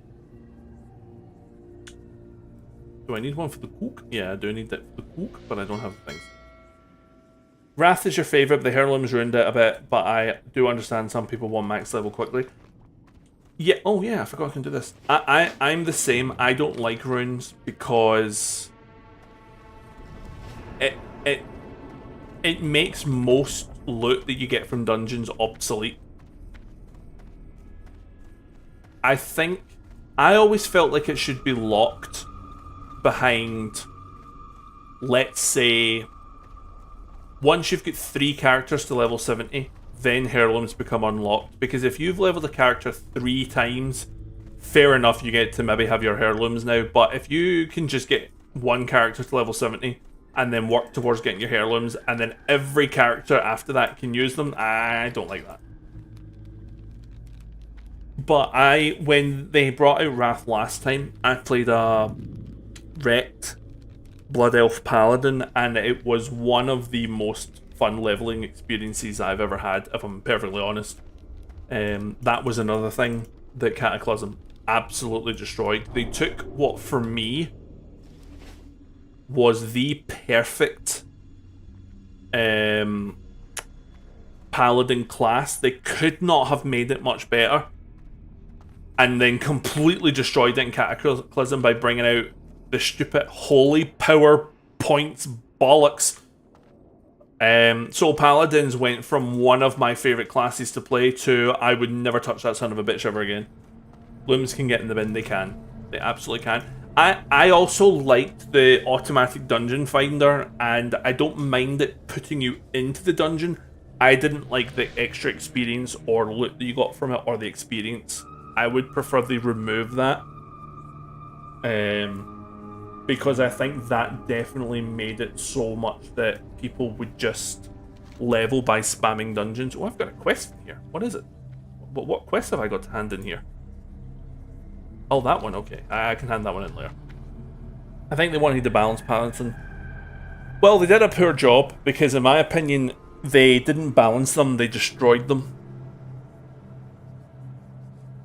Do I need one for the cook? Yeah, I do need that for the cook, but I don't have the things. Wrath is your favourite, the heirlooms ruined it a bit, but I do understand some people want max level quickly. Yeah, oh yeah, I forgot I can do this. I'm the same. I don't like runes because it makes most loot that you get from dungeons obsolete. I always felt like it should be locked behind, let's say, once you've got 3 characters to level 70, then heirlooms become unlocked. Because if you've leveled a character 3 times, fair enough, you get to maybe have your heirlooms now. But if you can just get one character to level 70 and then work towards getting your heirlooms, and then every character after that can use them. I don't like that. But when they brought out Wrath last time, I played a Wrecked Blood Elf Paladin, and it was one of the most fun leveling experiences I've ever had, if I'm perfectly honest. That was another thing that Cataclysm absolutely destroyed. They took what, for me, was the perfect Paladin class. They could not have made it much better, and then completely destroyed it in Cataclysm by bringing out the stupid holy power points bollocks. So Paladins went from one of my favourite classes to play to I would never touch that son of a bitch ever again. Looms can get in the bin, they can. They absolutely can. I also liked the automatic dungeon finder, and I don't mind it putting you into the dungeon. I didn't like the extra experience or loot that you got from it, or the experience. I would prefer they remove that. Because I think that definitely made it so much that people would just level by spamming dungeons. Oh, I've got a quest in here. What is it? What quest have I got to hand in here? Oh, that one. Okay, I can hand that one in later. I think they wanted to balance Paladin. Well, they did a poor job, because in my opinion, they didn't balance them, they destroyed them.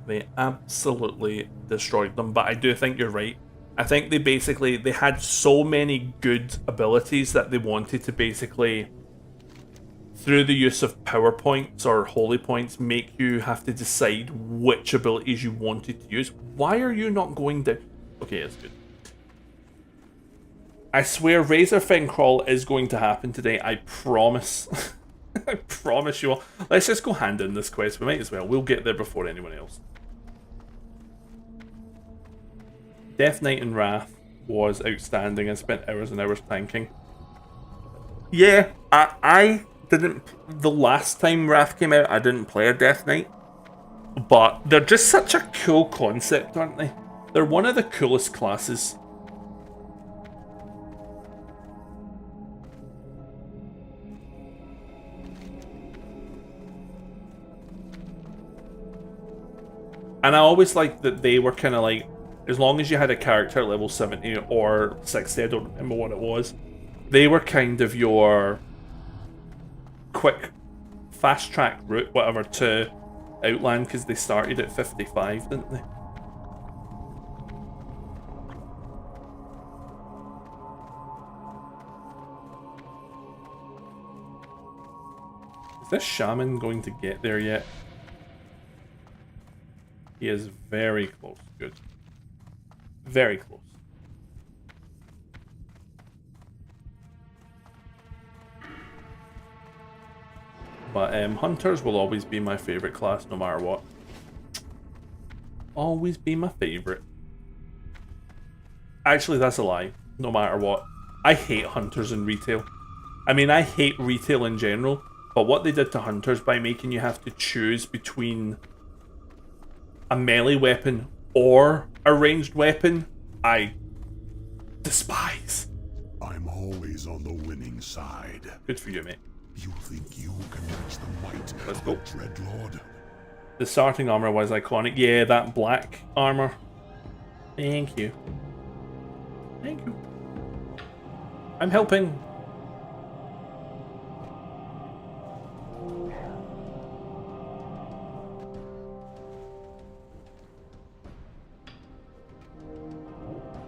They absolutely destroyed them, but I do think you're right. I think they had so many good abilities that they wanted to basically, through the use of power points or holy points, make you have to decide which abilities you wanted to use. Why are you not going to... Okay, that's good. I swear Razorfang Crawl is going to happen today, I promise. I promise you all. Let's just go hand in this quest, we might as well. We'll get there before anyone else. Death Knight and Wrath was outstanding. I spent hours and hours tanking. Yeah, I didn't... The last time Wrath came out, I didn't play a Death Knight. But they're just such a cool concept, aren't they? They're one of the coolest classes. And I always liked that they were kind of like, as long as you had a character at level 70 or 60, I don't remember what it was, they were kind of your quick, fast track route, whatever, to Outland, because they started at 55, didn't they? Is this shaman going to get there yet? He is very close. Good. Very close. But hunters will always be my favourite class no matter what. Always be my favourite. Actually, that's a lie. No matter what. I hate hunters in retail. I mean, I hate retail in general, but what they did to hunters by making you have to choose between a melee weapon or a ranged weapon, I despise. I'm always on the winning side. Good for you, mate. You think you can match the might Let's of go. the Dreadlord? The starting armor was iconic. Yeah, that black armor. Thank you. Thank you. I'm helping.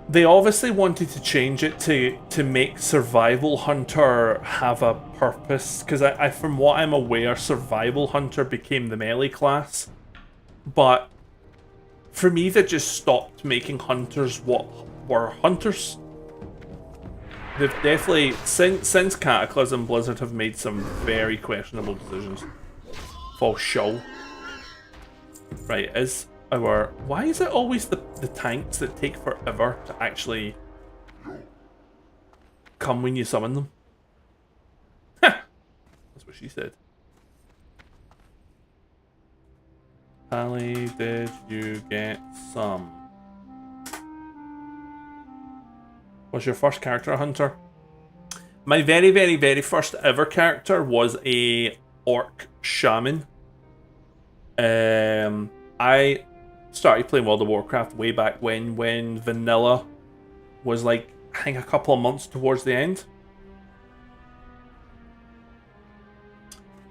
They obviously wanted to change it to make Survival Hunter have a purpose, because I from what I'm aware, Survival Hunter became the melee class. But for me, they just stopped making hunters what were hunters. They've definitely, since Cataclysm, Blizzard have made some very questionable decisions. For sure. Right, is our... Why is it always the tanks that take forever to actually come when you summon them? That's what she said. Pally, did you get some? Was your first character a hunter? My very, very, very first ever character was a orc shaman. I started playing World of Warcraft way back when vanilla was like, I think a couple of months towards the end.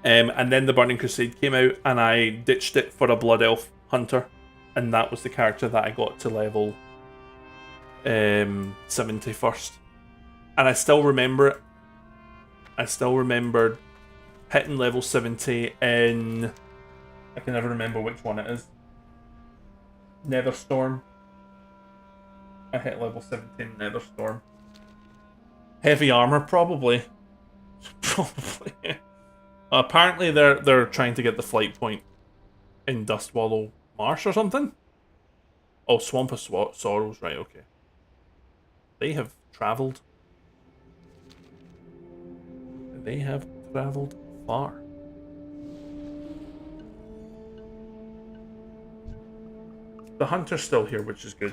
And then the Burning Crusade came out and I ditched it for a Blood Elf hunter. And that was the character that I got to level 70 first. And I still remember it. I still remembered hitting level 70 in... I can never remember which one it is. Netherstorm. I hit level 17 in Netherstorm. Heavy armor, probably. Probably. Apparently they're trying to get the flight point in Dustwallow Marsh or something. Oh, Swamp of Sorrows, right, okay. They have travelled. They have travelled far. The hunter's still here, which is good.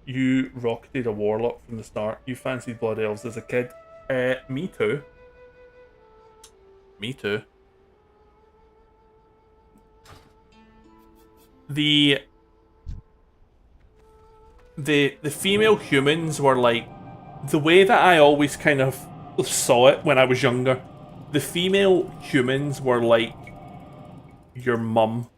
You rocketed a warlock from the start. You fancied blood elves as a kid. Me too. Me too. The female humans were like, the way that I always kind of saw it when I was younger, the female humans were like your mum.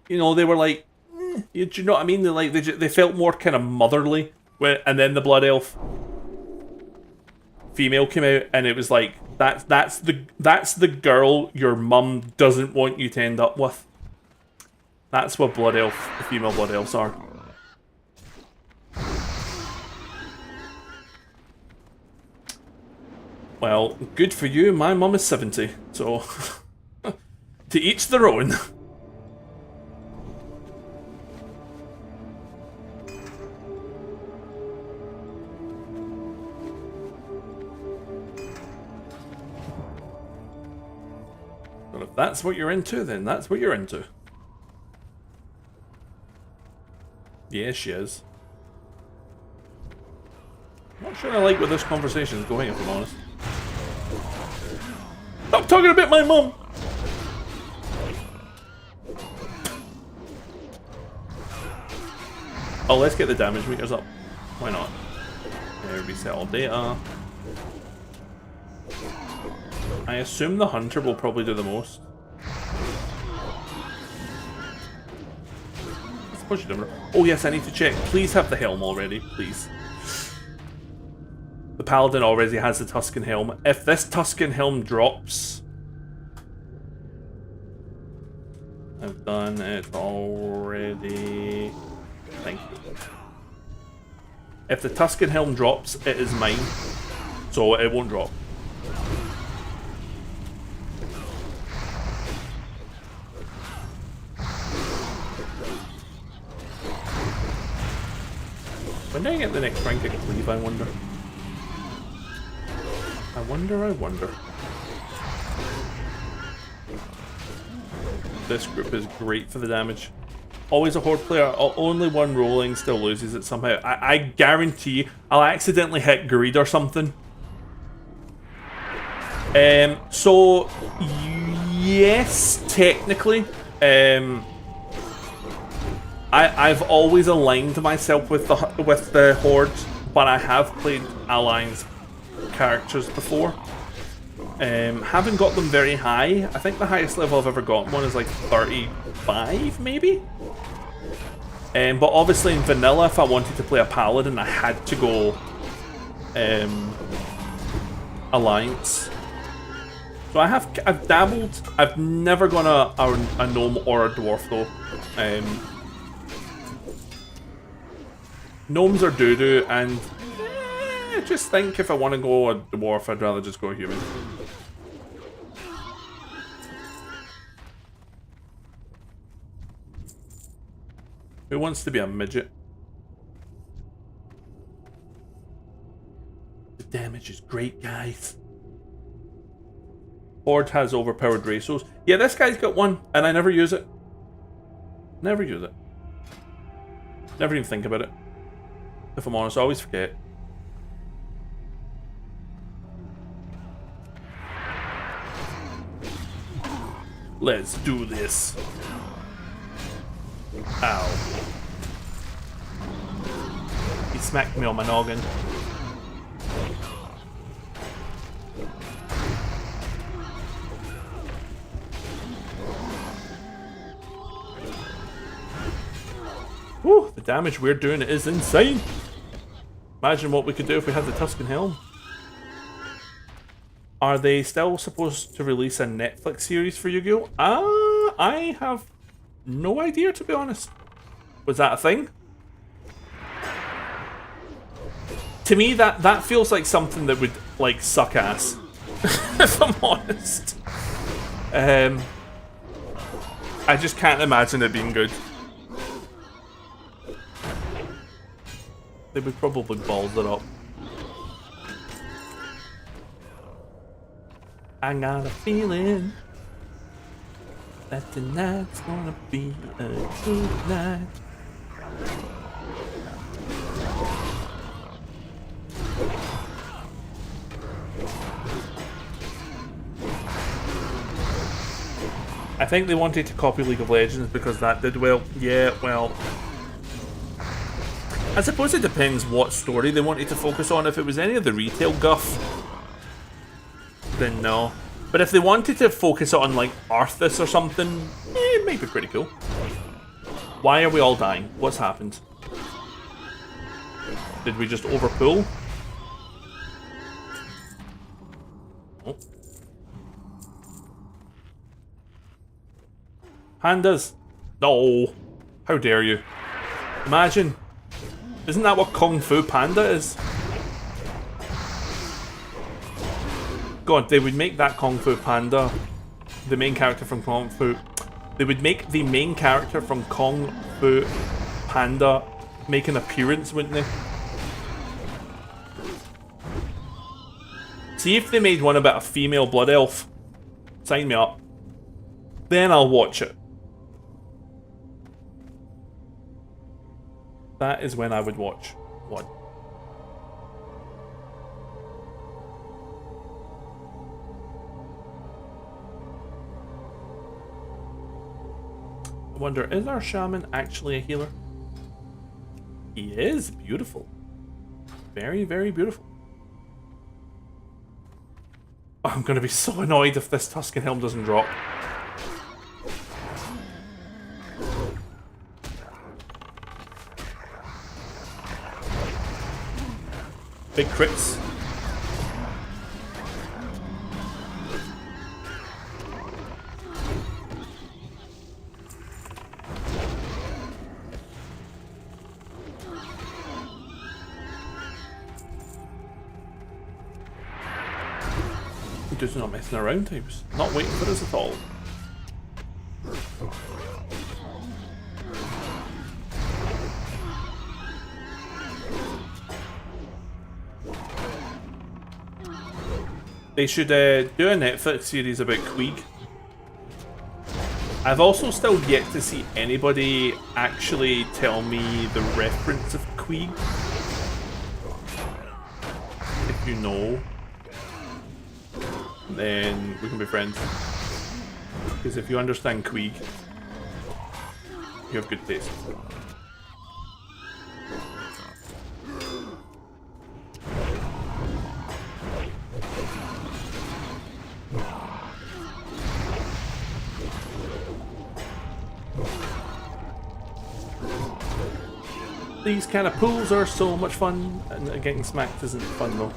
You know, they were like, do you know what I mean? They felt more kind of motherly. And then the blood elf female came out, and it was like, that's the girl your mum doesn't want you to end up with. That's what blood elf, the female blood elves are. Well, good for you. My mum is 70, so to each their own. But if that's what you're into, then that's what you're into. Yeah, she is. Not sure I like where this conversation is going, if I'm honest. Stop talking about my mum! Oh, let's get the damage meters up. Why not? Reset all data. I assume the hunter will probably do the most. Push it over. Oh yes, I need to check. Please have the helm already, please. The paladin already has the Tuscan helm. If this Tuscan helm drops, I've done it already. Thank you. If the Tuscan helm drops, it is mine, so it won't drop. When do I get the next rank I can leave, I wonder? I wonder. This group is great for the damage. Always a horde player, only one rolling still loses it somehow. I guarantee I'll accidentally hit greed or something. So, yes, technically. I've always aligned myself with the horde, but I have played alliance characters before. Haven't got them very high. I think the highest level I've ever gotten one is like 35, maybe. But obviously in vanilla, if I wanted to play a paladin, I had to go alliance. So I've dabbled. I've never gone a gnome or a dwarf though. Gnomes are doo-doo, and I just think if I want to go a dwarf, I'd rather just go a human. Who wants to be a midget? The damage is great, guys. Horde has overpowered Racos. Yeah, this guy's got one, and I never use it. Never use it. Never even think about it. If I'm honest, I always forget. Let's do this. Ow. He smacked me on my noggin. Whew, the damage we're doing is insane. Imagine what we could do if we had the Tuscan Helm. Are they still supposed to release a Netflix series for Yu-Gi-Oh? I have no idea, to be honest. Was that a thing? To me, that feels like something that would, like, suck ass. If I'm honest. I just can't imagine it being good. They would probably balls it up. I got a feeling that tonight's gonna be a good night. I think they wanted to copy League of Legends because that did well. Yeah, well, I suppose it depends what story they wanted to focus on. If it was any of the retail guff, then no. But if they wanted to focus it on, like, Arthas or something, it might be pretty cool. Why are we all dying? What's happened? Did we just overpull? Oh. Pandas? No. How dare you? Imagine. Isn't that what Kung Fu Panda is? God, they would make that Kung Fu Panda the main character from Kung Fu. They would make the main character from Kung Fu Panda make an appearance, wouldn't they? See if they made one about a female blood elf. Sign me up. Then I'll watch it. That is when I would watch one. I wonder, is our shaman actually a healer? He is beautiful. Very, very beautiful. I'm gonna be so annoyed if this Tuscan Helm doesn't drop. Big crits. He was not messing around, he was not waiting for us at all. They should do a Netflix series about Queeg. I've also still yet to see anybody actually tell me the reference of Queeg. If you know, then we can be friends. Because if you understand Queeg, you have good taste. These kind of pools are so much fun, and getting smacked isn't fun though.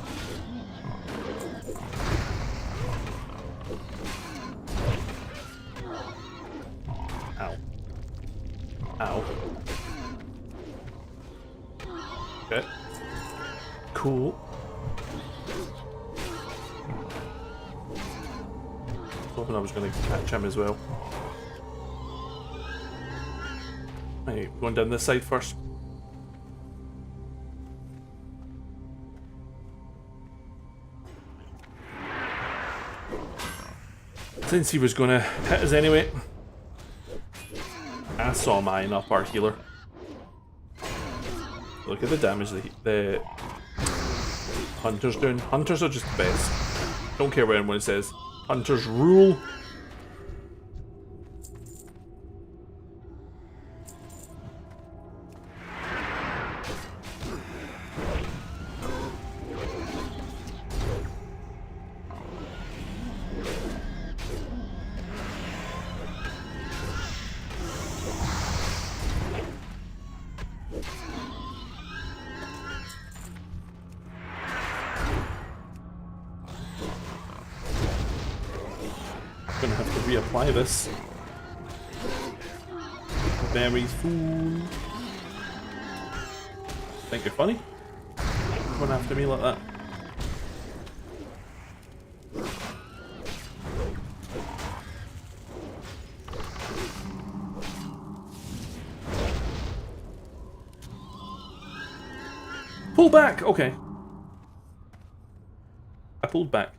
Ow. Ow. Okay. Cool. Hoping I was going to catch him as well. Right, going down this side first. Since he was going to hit us anyway. I saw mine up our healer. Look at the damage the hunters doing. Hunters are just the best. Don't care what anyone says. Hunters rule. Gonna have to reapply this very soon. Think you're funny? Going after me like that. Pull back! Okay. I pulled back.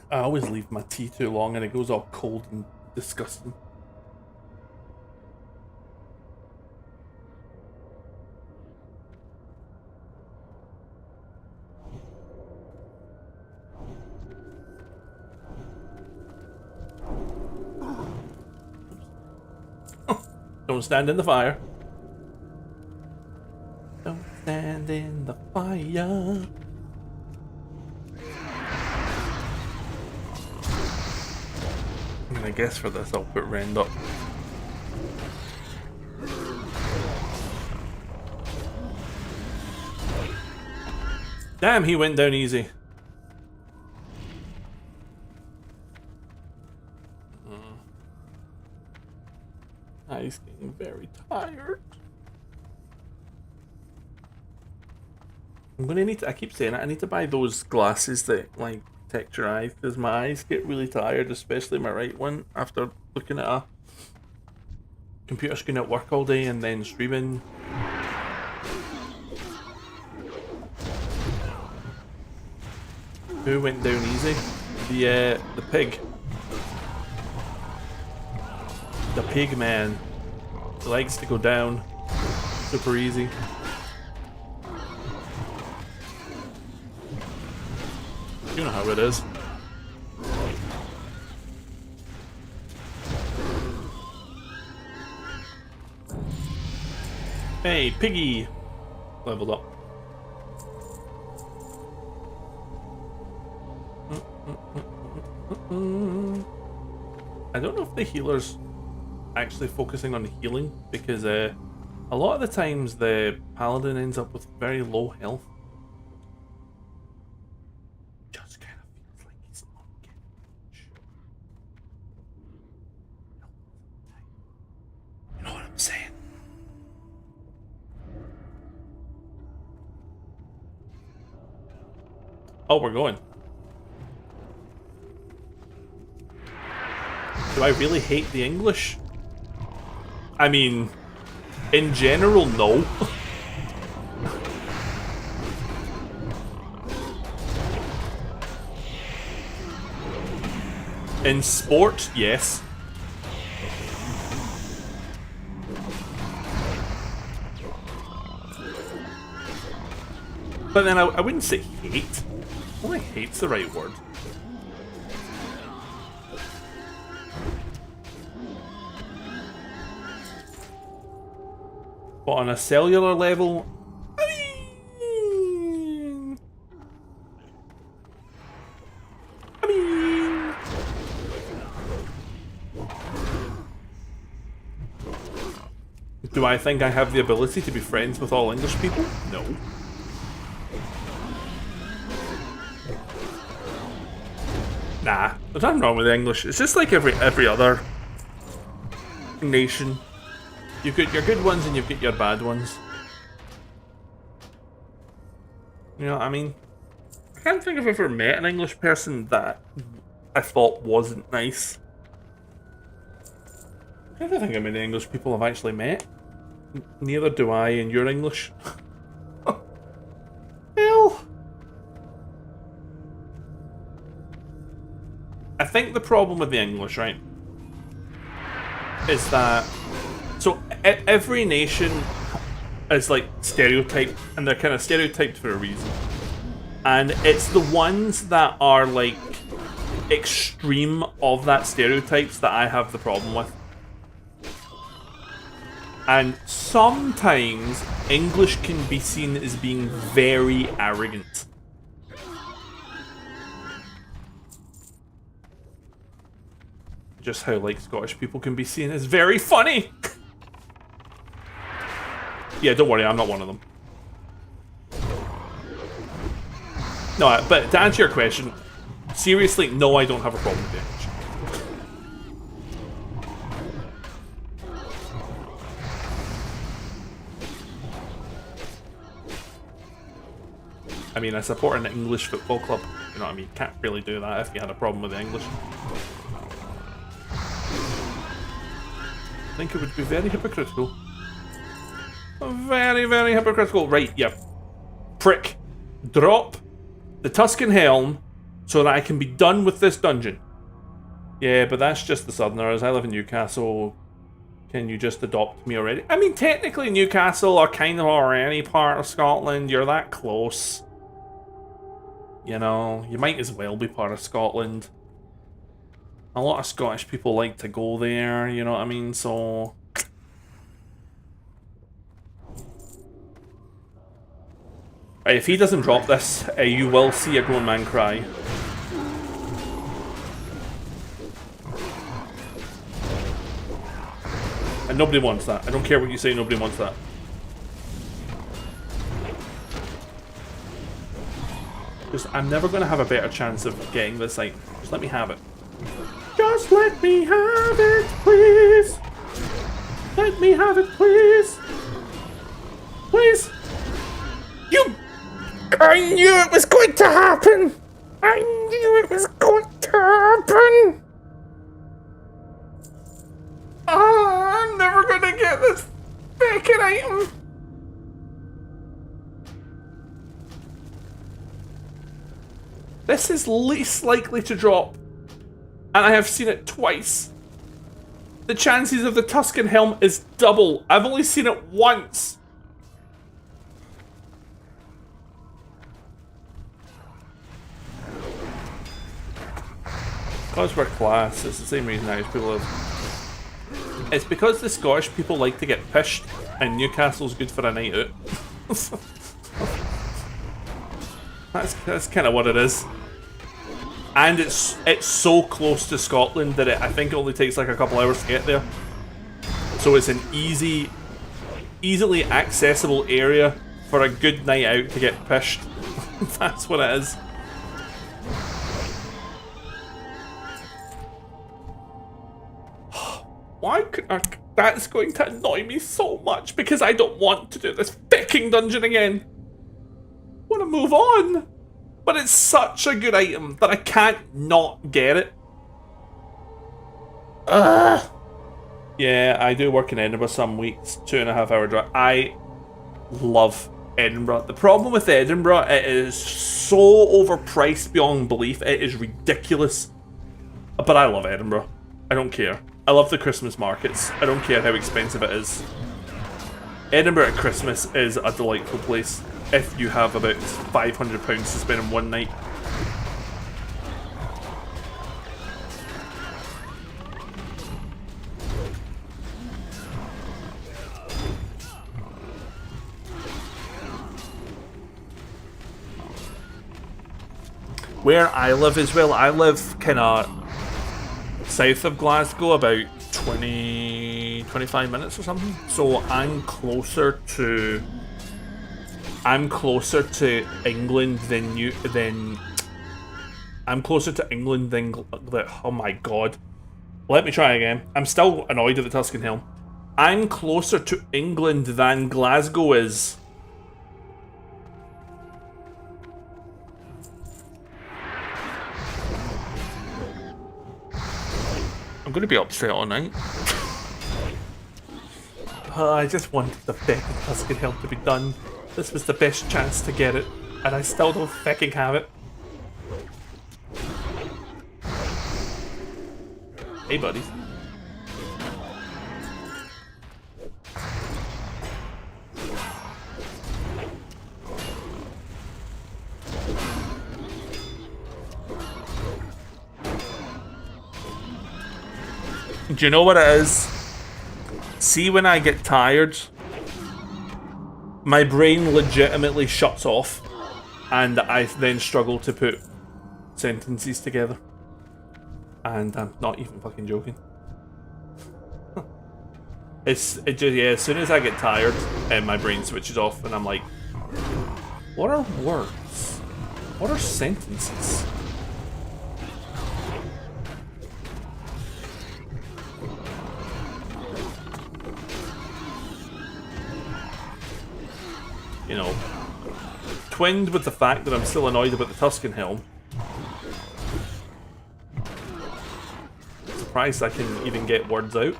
I always leave my tea too long and it goes all cold and disgusting. Don't stand in the fire. Don't stand in the fire. I guess for this I'll put Rend up. Damn, he went down easy. He's getting very tired. I'm gonna need to, I keep saying it, I need to buy those glasses that like protect your eyes because my eyes get really tired, especially my right one, after looking at a computer screen at work all day and then streaming. Who went down easy? The pig. The pig man. He likes to go down super easy. You know how it is. Hey, piggy! Leveled up. I don't know if the healer's actually focusing on healing, because a lot of the times the paladin ends up with very low health. Just kind of feels like he's not getting much. You know what I'm saying? Oh, we're going. Do I really hate the English? I mean, in general, no. In sport, yes. But then I wouldn't say hate. I don't think hate's the right word. But on a cellular level, I mean, do I think I have the ability to be friends with all English people? No. Nah, there's nothing wrong with English. It's just like every other nation. You've got your good ones and you've got your bad ones. You know what I mean? I can't think I've ever met an English person that I thought wasn't nice. I don't think how many English people I've actually met. Neither do I, and you're English. Well, I think the problem with the English, right, is that so every nation is like stereotyped, and they're kind of stereotyped for a reason. And it's the ones that are like extreme of that stereotypes that I have the problem with. And sometimes English can be seen as being very arrogant. Just how like Scottish people can be seen as very funny. Yeah, don't worry, I'm not one of them. No, but to answer your question, seriously, no, I don't have a problem with the English. I mean, I support an English football club. You know what I mean? Can't really do that if you had a problem with the English. I think it would be very hypocritical. Very, very hypocritical. Right, yeah. Prick. Drop the Tuscan Helm so that I can be done with this dungeon. Yeah, but that's just the Southerners. I live in Newcastle. Can you just adopt me already? I mean, technically Newcastle or kind of or any part of Scotland. You're that close. You know, you might as well be part of Scotland. A lot of Scottish people like to go there, you know what I mean? So... Right, if he doesn't drop this, you will see a grown man cry. And nobody wants that. I don't care what you say, nobody wants that. Just, I'm never going to have a better chance of getting this item. Just let me have it. Just let me have it, please. Let me have it, please. Please. You... I knew it was going to happen. I knew it was going to happen. Oh, I'm never going to get this fucking item. This is least likely to drop. And I have seen it twice. The chances of the Tuscan Helm is double. I've only seen it once. Because we're class, it's the same reason Irish people live. It's because the Scottish people like to get pished, and Newcastle's good for a night out. That's kind of what it is. And it's so close to Scotland that I think it only takes like a couple hours to get there. So it's an easily accessible area for a good night out to get pished. That's what it is. Why could that's going to annoy me so much because I don't want to do this fucking dungeon again. I want to move on. But it's such a good item that I can't not get it. Ugh. Yeah, I do work in Edinburgh some weeks, 2.5 hour drive. I love Edinburgh. The problem with Edinburgh, it is so overpriced beyond belief. It is ridiculous. But I love Edinburgh. I don't care. I love the Christmas markets. I don't care how expensive it is. Edinburgh at Christmas is a delightful place if you have about £500 to spend in one night. Where I live as well, I live kind of south of Glasgow, about 25 minutes or something. So I'm closer to England than I'm closer to England than oh my god. Let me try again. I'm still annoyed at the Tuscan Helm. I'm closer to England than Glasgow is. I'm gonna be upset all night. I just wanted the fucking Tuscan Helm to be done. This was the best chance to get it, and I still don't fucking have it. Hey, buddies. Do you know what it is? See, when I get tired, my brain legitimately shuts off, and I then struggle to put sentences together. And I'm not even fucking joking. Yeah, as soon as I get tired, my brain switches off, and I'm like, what are words? What are sentences? You know, twinned with the fact that I'm still annoyed about the Tuscan Helm. Surprised I can even get words out.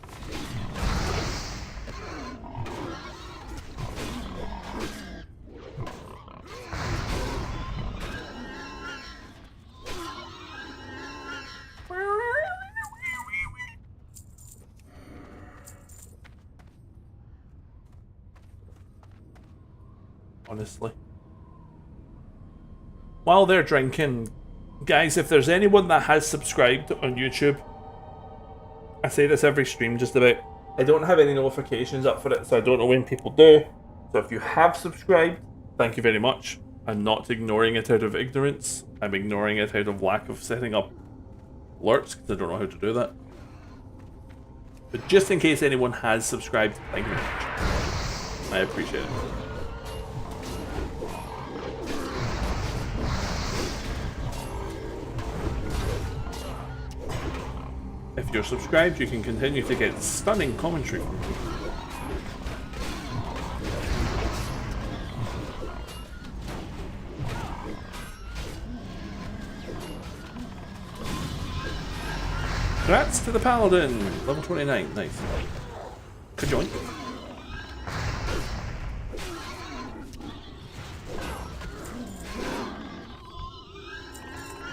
Honestly. While they're drinking, guys, if there's anyone that has subscribed on YouTube, I say this every stream just about, I don't have any notifications up for it, so I don't know when people do. So if you have subscribed, thank you very much. I'm not ignoring it out of ignorance. I'm ignoring it out of lack of setting up alerts, because I don't know how to do that. But just in case anyone has subscribed, thank you very much. I appreciate it. If you're subscribed, you can continue to get stunning commentary from me. Congrats to the Paladin! Level 29, nice. Good joint.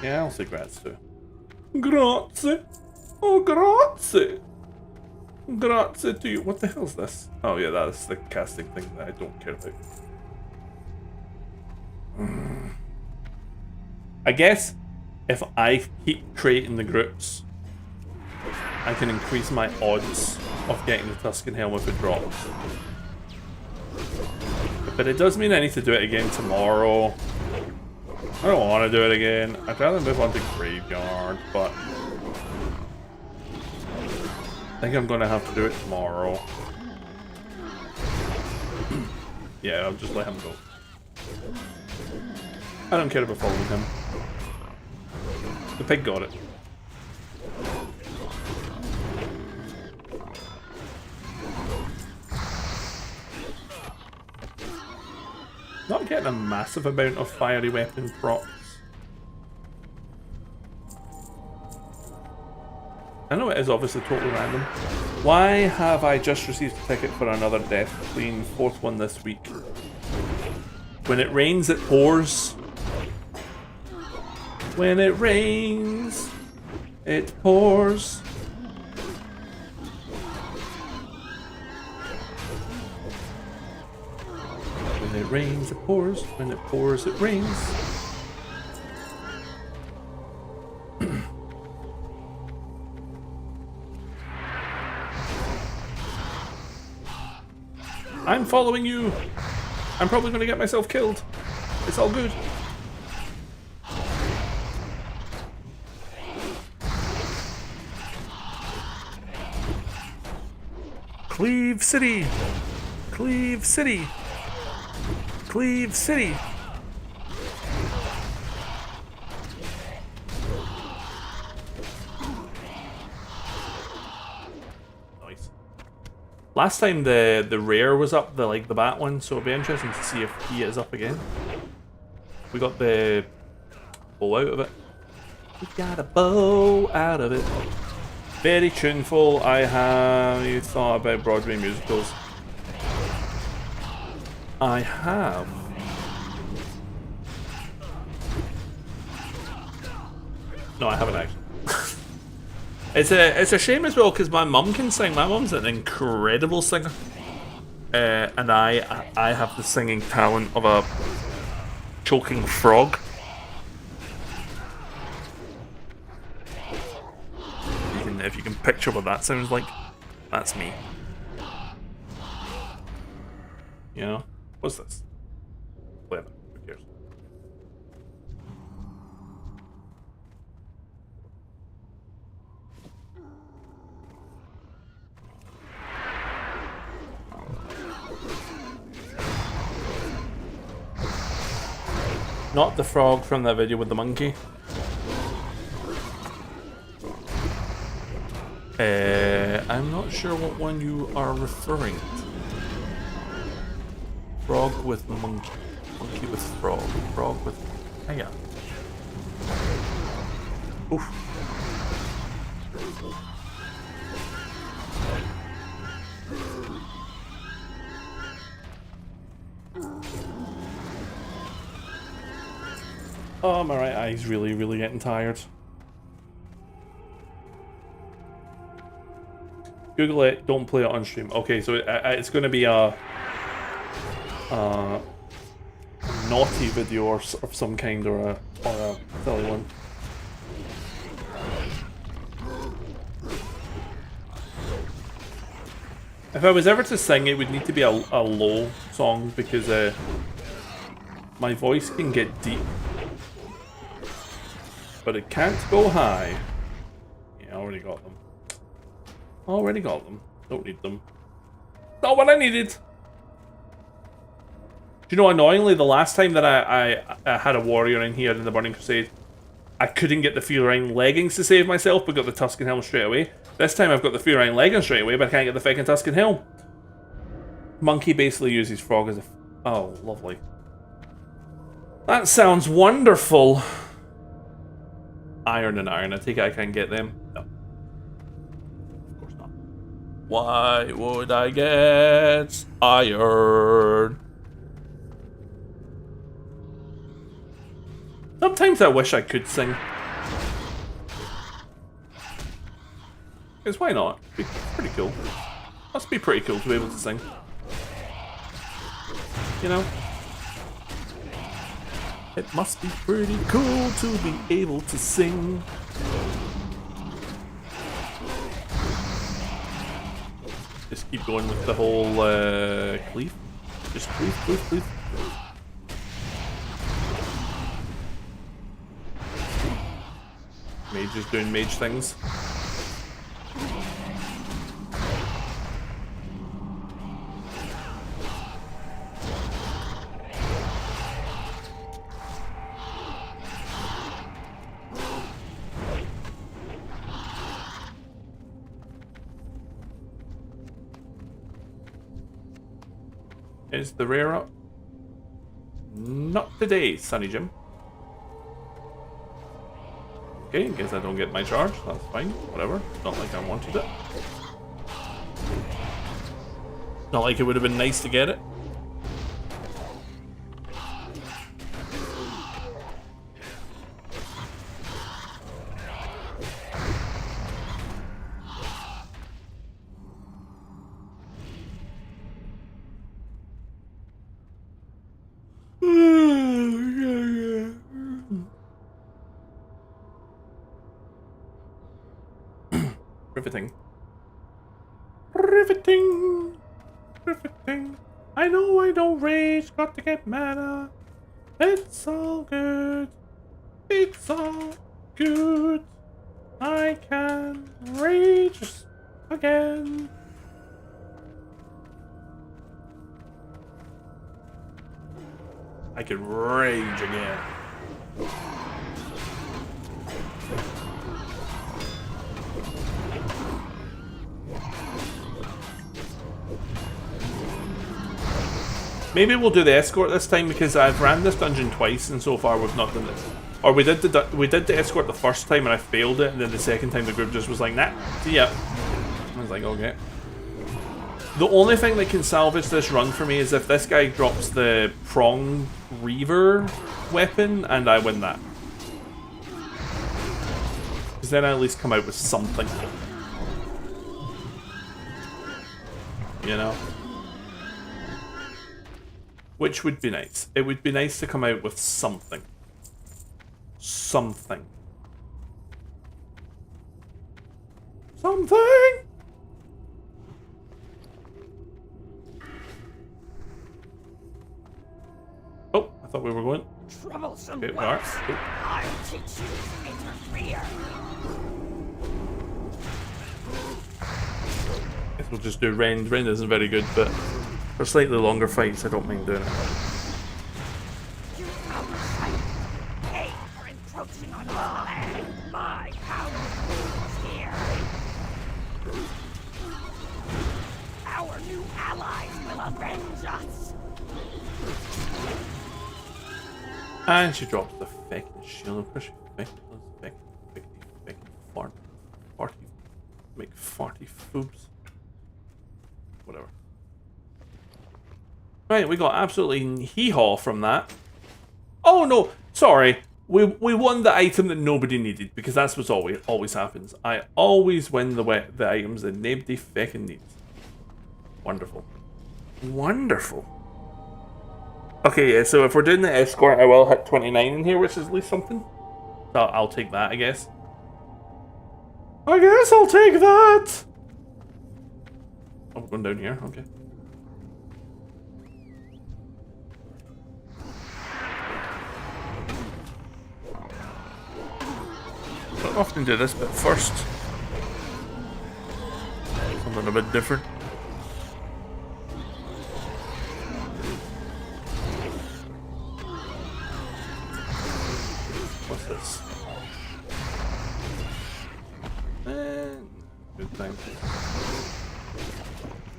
Yeah, I'll say grats too. Grazie! Oh, grazie! Grazie to you. What the hell is this? Oh yeah, that's the casting thing that I don't care about. I guess if I keep creating the groups, I can increase my odds of getting the Tuscan Helm if it drops. But it does mean I need to do it again tomorrow. I don't want to do it again. I'd rather move on to Graveyard, but I think I'm going to have to do it tomorrow. Yeah, I'll just let him go. I don't care about following him. The pig got it. Not getting a massive amount of fiery weapon procs. I know it is obviously totally random. Why have I just received a ticket for another Death Clean, 4th one this week? When it rains, it pours. When it rains, it pours. When it rains, it pours. When it pours, it rains. I'm following you. I'm probably going to get myself killed. It's all good. Cleave City. Cleave City. Cleave City. Nice. Last time the rare was up, the bat one, so it'll be interesting to see if he is up again. We got the bow out of it. We got a bow out of it. Very tuneful. I have thought about Broadway musicals. I have. No, I haven't actually. It's a shame as well because my mum can sing. My mum's an incredible singer, and I have the singing talent of a choking frog. if you can picture what that sounds like, that's me. You know? What's this? Leather. Who cares? Not the frog from that video with the monkey. I'm not sure what one you are referring to. Frog with monkey. Monkey with frog. Frog with... Hang on. Oof. Oh, my right eye's really getting tired. Google it, don't play it on stream. Okay, so it's going to be a naughty video or of some kind, or a silly one. If I was ever to sing, it would need to be a low song, because my voice can get deep, but it can't go high. Yeah, I already got them. Already got them. Don't need them. Not what I needed. Do you know, annoyingly, the last time that I had a warrior in here in the Burning Crusade, I couldn't get the Furine leggings to save myself, but got the Tuscan Helm straight away. This time I've got the Furine leggings straight away, but I can't get the fucking Tuscan Helm. Monkey basically uses frog as a... Oh, lovely. That sounds wonderful. Iron and iron. I take it I can't get them. No. Why would I get iron? Sometimes I wish I could sing. Because why not? It'd be pretty cool. Must be pretty cool to be able to sing. You know? It must be pretty cool to be able to sing. Just keep going with the whole cleave. Just cleave, cleave, cleave. Mage is doing mage things. Is the rare up? Not today, Sunny Jim. Okay, in case I don't get my charge, that's fine. Whatever. Not like I wanted it. Not like it would have been nice to get it. Riveting. Riveting. Riveting. I know I don't rage, got to get mana. It's all good. It's all good. I can rage again. I can rage again. Maybe we'll do the escort this time, because I've ran this dungeon twice and so far we've not done this. Or we did the escort the first time and I failed it, and then the second time the group just was like, nah, see ya. I was like, okay. The only thing that can salvage this run for me is if this guy drops the prong reaver weapon and I win that. Because then I at least come out with something. You know? Which would be nice. It would be nice to come out with something. Something. something! Oh, I thought we were going. Troublesome Okay, we are. waste. Oh. I'll teach you to interfere. Guess we'll just do Rend. Rend isn't very good, but for slightly longer fights, I don't mind doing it. You outside pay for encroaching on our land. My power is here. Our new allies will avenge us. And she drops the fucking shield. Of course, she fucking 40, make 40 foobs. Whatever. Right, we got absolutely hee-haw from that. Oh no, sorry. We won the item that nobody needed, because that's what's always happens. I always win the items that nobody fucking needs. Wonderful. Wonderful. Okay, yeah, so if we're doing the escort, I will hit 29 in here, which is at least something. So I'll take that, I guess. I guess I'll take that! Oh, we're going down here, okay. I don't often do this bit first. Something a bit different. What's this? Good thing.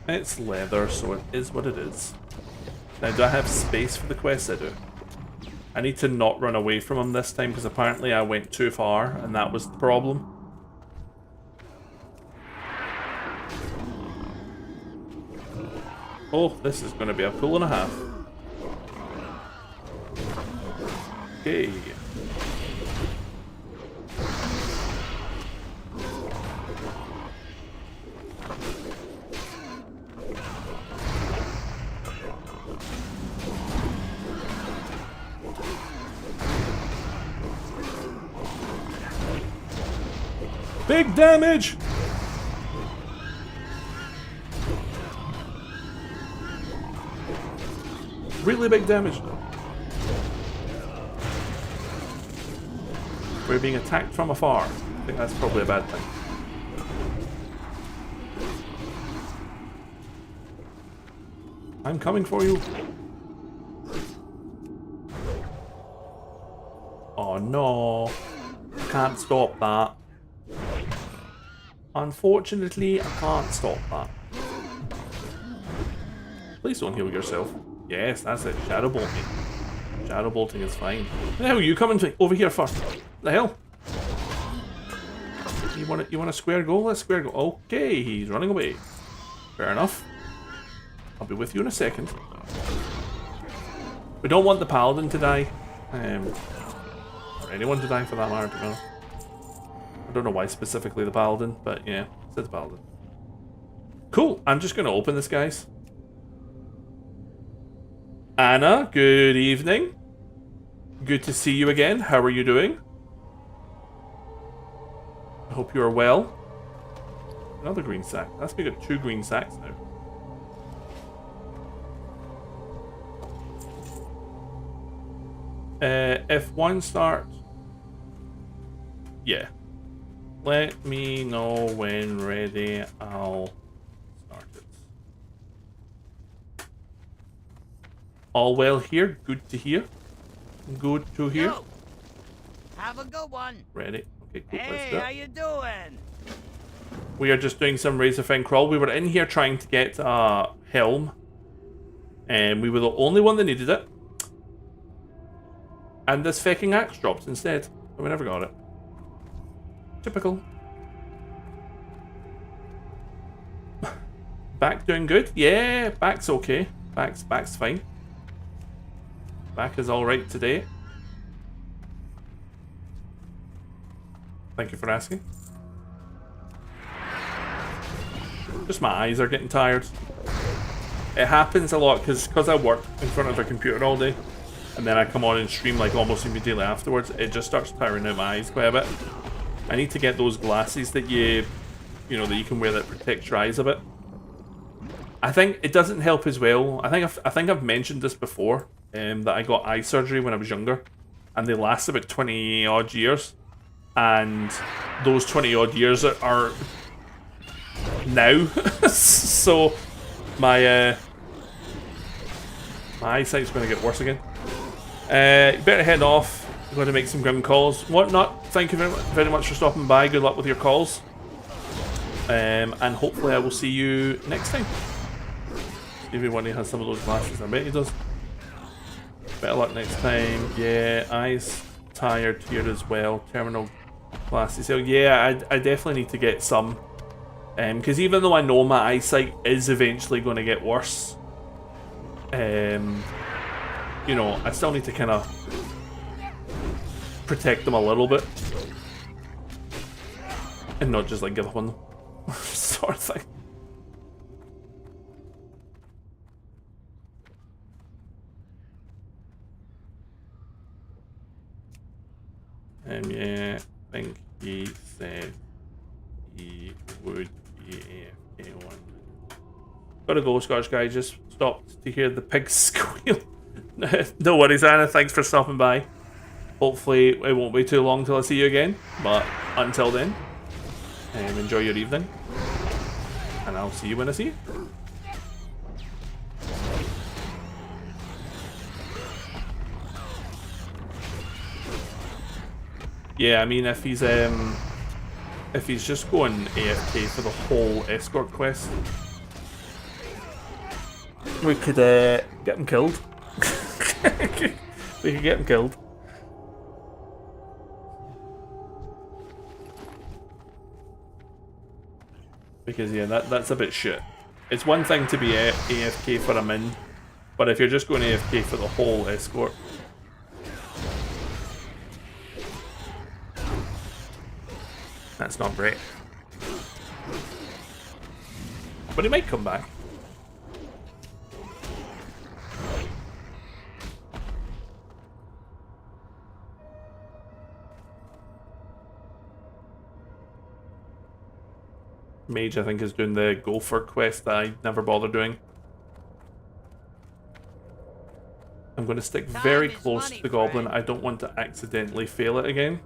It's leather, so it is what it is. Now, do I have space for the quest? I do. I need to not run away from him this time, because apparently I went too far, and that was the problem. Oh, this is going to be a pool and a half. Okay. Big damage! Really big damage. We're being attacked from afar. I think that's probably a bad thing. I'm coming for you. Oh no. Can't stop that. Unfortunately, I can't stop that. Please don't heal yourself. Yes, that's it. Shadow bolting. Shadow bolting is fine. What the hell are you coming to over here for? What the hell? You want a square goal? Let's square goal. Okay, he's running away. Fair enough. I'll be with you in a second. We don't want the paladin to die. Or anyone to die for that matter, to be honest. I don't know why specifically the paladin, but yeah, it's the paladin. Cool, I'm just going to open this, guys. Anna, good evening. Good to see you again. How are you doing? I hope you are well. Another green sack. That's we got 2 green sacks now. If one starts... Yeah. Let me know when ready. I'll start it. All well here. Good to hear. Good to hear. Yo, have a good one. Ready. Okay, cool. Let's Hey, do how it. you doing? We are just doing some Razorfang crawl. We were in here trying to get a helm. And we were the only one that needed it. And this fucking axe dropped instead. So we never got it. Typical. Back doing good? Yeah, back's okay. Back's fine. Back is alright today. Thank you for asking. Just my eyes are getting tired. It happens a lot because I work in front of a computer all day. And then I come on and stream like almost immediately afterwards. It just starts tiring out my eyes quite a bit. I need to get those glasses that you you know, that you can wear that protects your eyes a bit. I think it doesn't help as well. I think I've mentioned this before, that I got eye surgery when I was younger, and they last about 20 odd years, and those 20 odd years are now. So my my eyesight's going to get worse again. You better head off. I'm going to make some grim calls. Whatnot. Thank you very much for stopping by. Good luck with your calls. And hopefully I will see you next time. Everyone has some of those glasses. I bet he does. Better luck next time. Yeah, eyes tired here as well. Terminal glasses. So yeah, I definitely need to get some. Because even though I know my eyesight is eventually going to get worse, you know, I still need to kind of protect them a little bit. And not just like give up on them. Sort of thing. Yeah, I think he said he would be AFK one. Gotta go, Scottish guy. Just stopped to hear the pig squeal. No worries, Anna. Thanks for stopping by. Hopefully, it won't be too long till I see you again. But until then, enjoy your evening. And I'll see you when I see you. Yeah, I mean, if he's just going AFK for the whole escort quest, we could get him killed. We could get him killed. Because yeah, that's a bit shit. It's one thing to be AFK for a min, but if you're just going AFK for the whole escort, that's not great. But he might come back. Mage, I think, is doing the Gopher quest that I never bother doing. I'm going to stick very close to the goblin. I don't want to accidentally fail it again.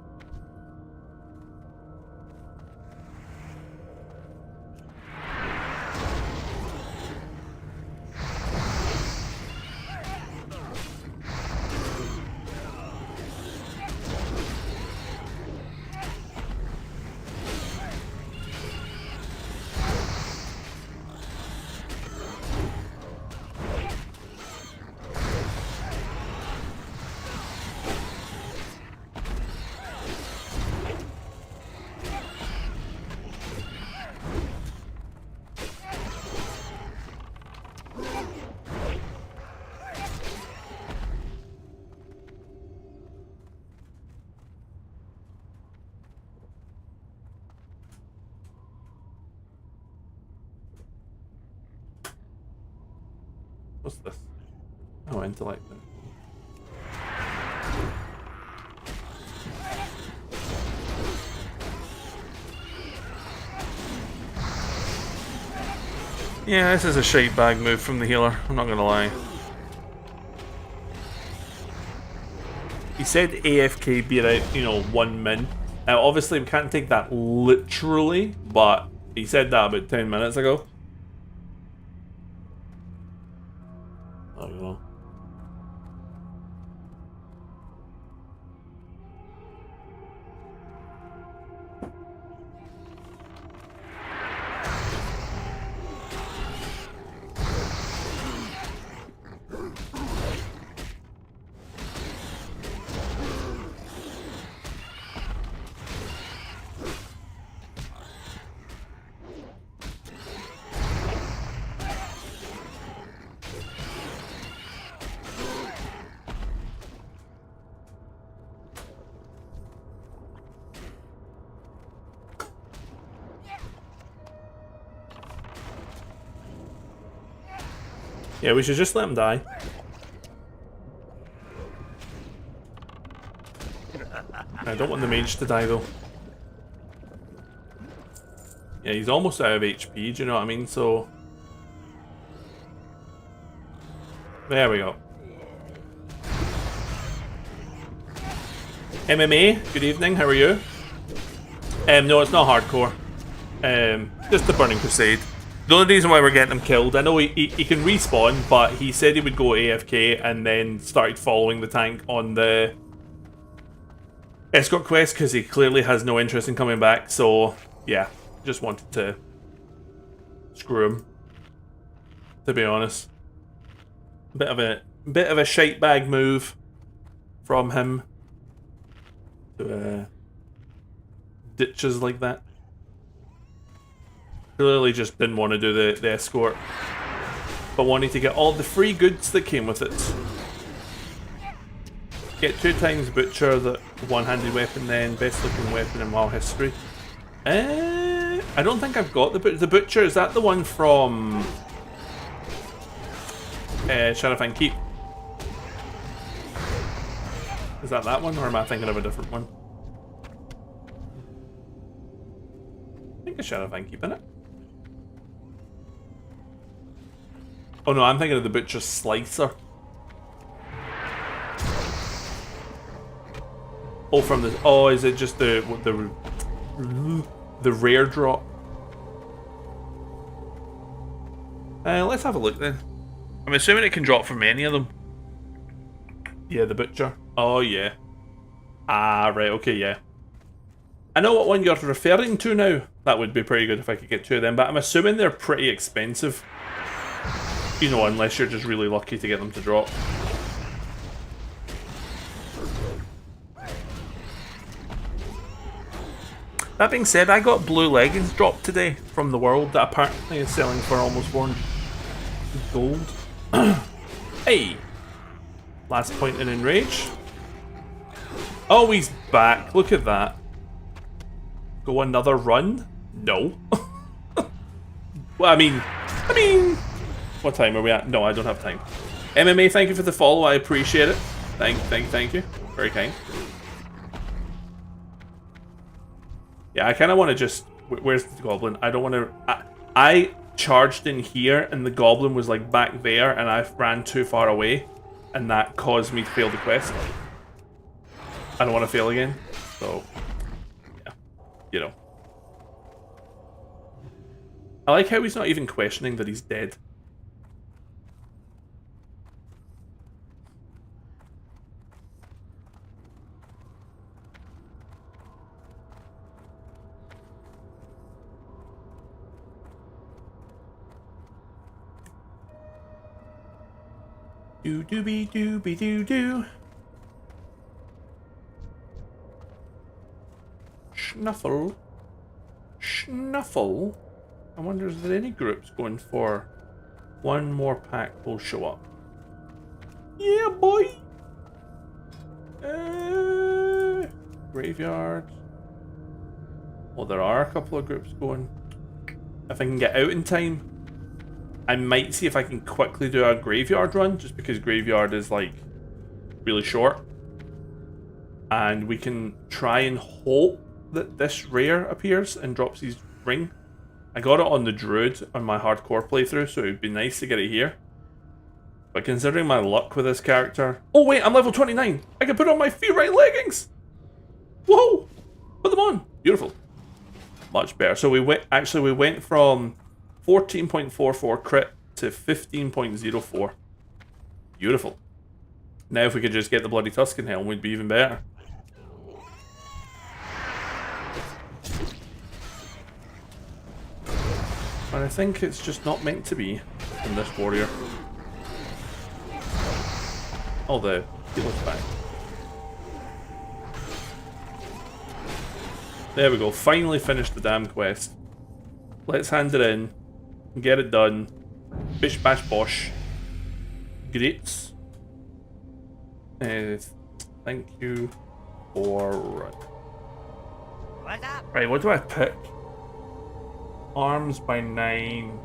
What's this? Oh, intellect. Yeah, this is a shite bag move from the healer, I'm not gonna lie. He said AFK be about, you know, 1 min. Now obviously we can't take that literally, but he said that about 10 minutes ago. I don't know. Yeah, we should just let him die. I don't want the mage to die though. Yeah, he's almost out of HP, do you know what I mean? So... There we go. MMA, good evening, how are you? No, it's not hardcore. Just the Burning Crusade. The only reason why we're getting him killed, I know he can respawn, but he said he would go AFK and then started following the tank on the escort quest because he clearly has no interest in coming back. So yeah, just wanted to screw him, to be honest. Bit of a shite bag move from him to ditch us like that. Clearly just didn't want to do the escort, but wanted to get all the free goods that came with it. Get 2 times Butcher, the one-handed weapon, then best looking weapon in WoW history. I don't think I've got the Butcher. Is that the one from Shadowfang Keep? Is that one, or am I thinking of a different one? I think it's Shadowfang Keep, innit? Oh no, I'm thinking of the Butcher Slicer. Oh, from the... Oh, is it just the rare drop? Let's have a look then. I'm assuming it can drop from any of them. Yeah, the Butcher. Oh, yeah. Ah, right, okay, yeah. I know what one you're referring to now. That would be pretty good if I could get 2 of them, but I'm assuming they're pretty expensive. You know, unless you're just really lucky to get them to drop. That being said, I got blue leggings dropped today from the world that apparently is selling for almost 400 gold. Hey! Last point in Enrage. Oh, he's back. Look at that. Go another run? No. Well, I mean... What time are we at? No, I don't have time. MMA, thank you for the follow. I appreciate it. Thank you. Very kind. Yeah, I kind of want to just... Where's the goblin? I don't want to... I charged in here, and the goblin was, like, back there, and I ran too far away, and that caused me to fail the quest. I don't want to fail again, so... Yeah. You know. I like how he's not even questioning that he's dead. Do dooby dooby doo doo. Snuffle. Snuffle. I wonder is there any groups going for one more pack will show up. Yeah, boy. Graveyard. Well, there are a couple of groups going. If I can get out in time, I might see if I can quickly do a graveyard run, just because graveyard is like really short. And we can try and hope that this rare appears and drops his ring. I got it on the druid on my hardcore playthrough, so it would be nice to get it here. But considering my luck with this character... Oh wait, I'm level 29! I can put on my Fearite leggings! Whoa! Put them on! Beautiful. Much better. So we went from 14.44 crit to 15.04. Beautiful. Now if we could just get the bloody Tusken Helm, we'd be even better. And I think it's just not meant to be in this warrior. Oh, the healer's back. There we go. Finally finished the damn quest. Let's hand it in. Get it done. Bish bash bosh. Great. Thank you for... What's up? Right, what do I pick? Arms by 9.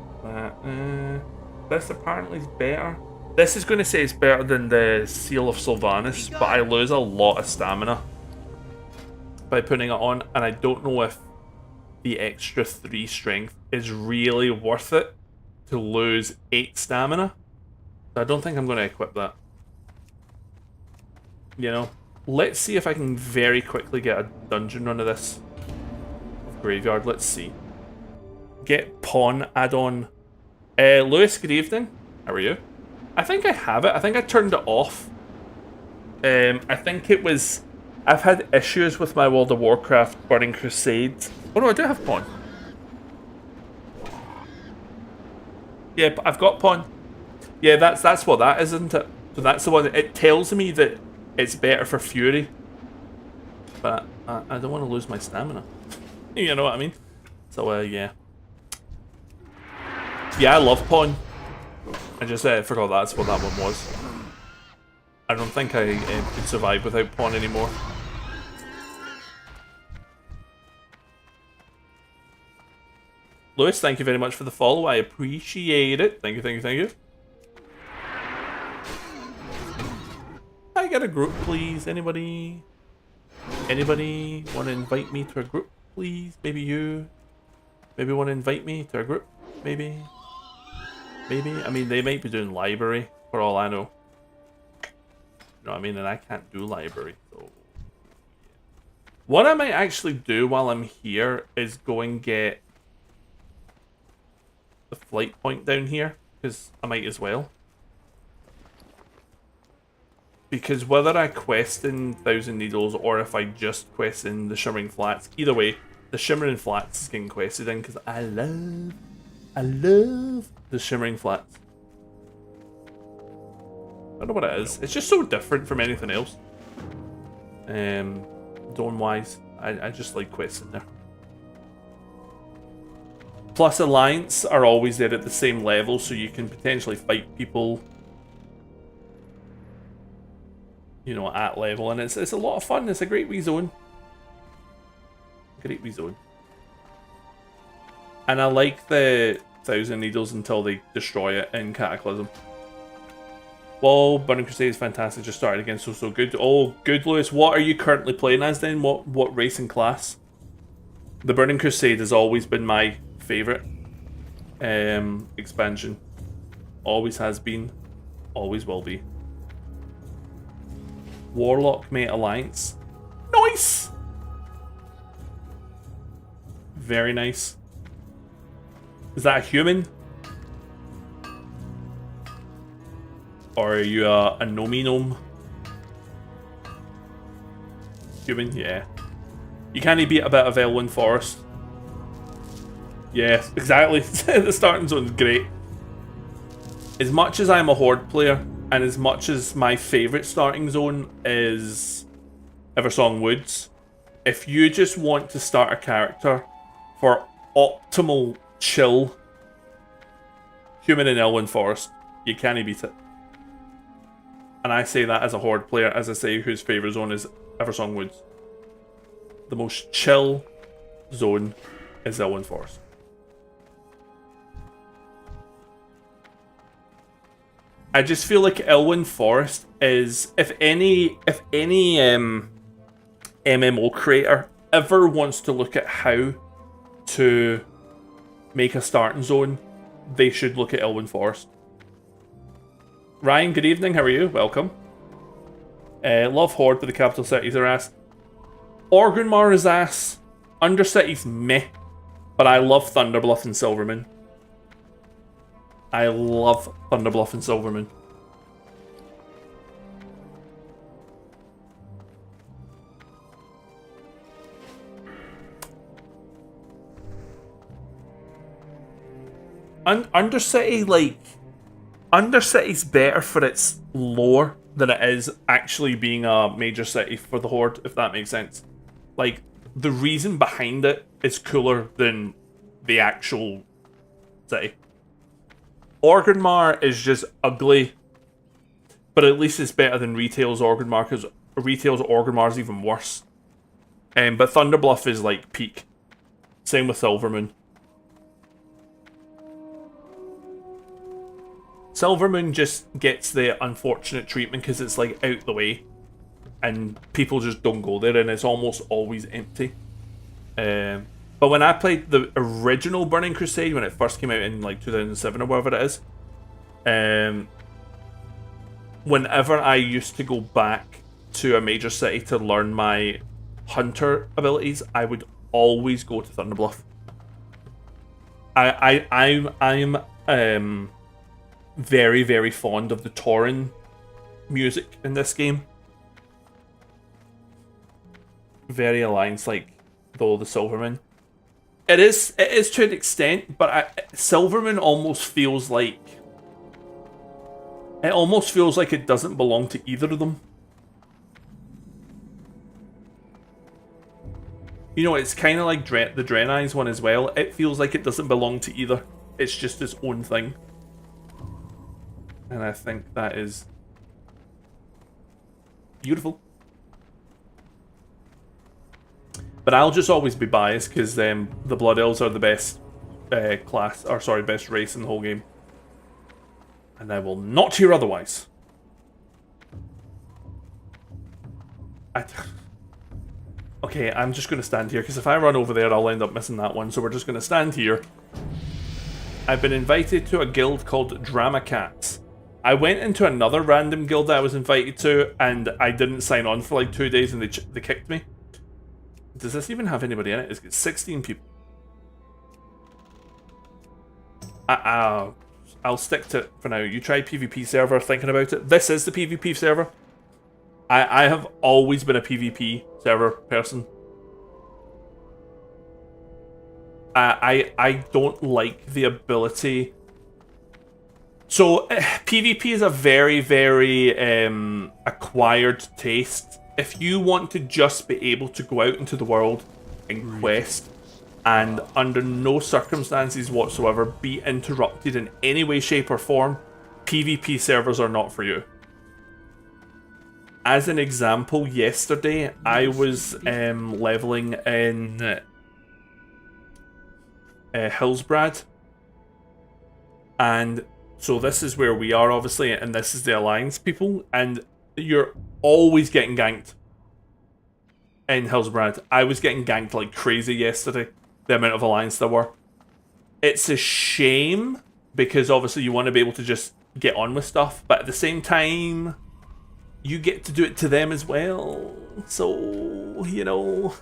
This apparently is better. This is going to say it's better than the Seal of Sylvanas, but I lose a lot of stamina by putting it on, and I don't know if the extra 3 strength is really worth it to lose 8 stamina. So I don't think I'm going to equip that. You know, let's see if I can very quickly get a dungeon run of this. Graveyard, let's see. Get pawn add-on. Lewis, good evening. How are you? I think I have it. I think I turned it off. I think it was... I've had issues with my World of Warcraft Burning Crusade. Oh no, I do have pawn. Yeah, but I've got pawn. Yeah, that's what that is, isn't it? So that's the one. It tells me that it's better for Fury. But I don't want to lose my stamina. You know what I mean? So, yeah. Yeah, I love pawn. I just forgot that's what that one was. I don't think I could survive without pawn anymore. Lewis, thank you very much for the follow. I appreciate it. Thank you, thank you, thank you. I get a group, please. Anybody? Anybody want to invite me to a group, please? Maybe you. Maybe want to invite me to a group? Maybe. Maybe. I mean, they might be doing library, for all I know. You know what I mean? And I can't do library, so... What I might actually do while I'm here is go and get the flight point down here, because I might as well. Because whether I quest in Thousand Needles or if I just quest in the Shimmering Flats, either way, the Shimmering Flats is getting quested in because I love the Shimmering Flats. I don't know what it is. It's just so different from anything else. Zone-wise, I just like questing there. Plus, Alliance are always there at the same level, so you can potentially fight people, you know, at level, and it's a lot of fun. It's a great wee zone. Great wee zone. And I like the Thousand Needles until they destroy it in Cataclysm. Well, Burning Crusade is fantastic. Just started again, so good. Oh, good, Lewis. What are you currently playing as then? What race and class? The Burning Crusade has always been my favourite expansion. Always has been. Always will be. Warlock Mate Alliance. Nice! Very nice. Is that a human? Or are you a Nomi Gnome? Human, yeah. You can't beat a bit of Elwyn Forest. Yeah, exactly. The starting zone is great. As much as I'm a Horde player, and as much as my favourite starting zone is Eversong Woods, if you just want to start a character for optimal chill, Human in Elwyn Forest, you can't beat it. And I say that as a Horde player, as I say, whose favourite zone is Eversong Woods. The most chill zone is Elwyn Forest. I just feel like Elwyn Forest is, if any MMO creator ever wants to look at how to make a starting zone, they should look at Elwyn Forest. Ryan, good evening. How are you? Welcome. Love Horde, but the capital cities are ass. Orgrimmar is ass. Undercity's meh. But I love Thunderbluff and Silvermoon. I love Thunderbluff and Silvermoon. Undercity, like... Undercity's better for its lore than it is actually being a major city for the Horde, if that makes sense. Like, the reason behind it is cooler than the actual city. Orgrimmar is just ugly, but at least it's better than Retail's Orgrimmar, because Retail's Orgrimmar is even worse. But Thunderbluff is like peak. Same with Silvermoon. Silvermoon just gets the unfortunate treatment because it's like out the way, and people just don't go there, and it's almost always empty. But when I played the original Burning Crusade, when it first came out in like 2007 or whatever it is, whenever I used to go back to a major city to learn my hunter abilities, I would always go to Thunderbluff. I'm very, very fond of the Tauren music in this game. Very Alliance like though the Silverman. It is to an extent, but Silverman almost feels like it doesn't belong to either of them. You know, it's kind of like the Draenei's one as well. It feels like it doesn't belong to either. It's just its own thing. And I think that is beautiful. But I'll just always be biased because the Blood Elves are the best best race in the whole game. And I will not hear otherwise. Okay, I'm just going to stand here, because if I run over there, I'll end up missing that one. So we're just going to stand here. I've been invited to a guild called Drama Cats. I went into another random guild that I was invited to, and I didn't sign on for like 2 days, and they kicked me. Does this even have anybody in it? It's got 16 people. I'll stick to it for now. You try PvP server, thinking about it. This is the PvP server. I have always been a PvP server person. I don't like the ability. So PvP is a very, very acquired taste. If you want to just be able to go out into the world and quest, and under no circumstances whatsoever be interrupted in any way, shape or form, PvP servers are not for you. As an example, yesterday I was leveling in Hillsbrad, and so this is where we are obviously, and this is the Alliance people, and you're always getting ganked in Hillsbrad. I was getting ganked like crazy yesterday, the amount of Alliance there were. It's a shame, because obviously you want to be able to just get on with stuff, but at the same time, you get to do it to them as well. So, you know,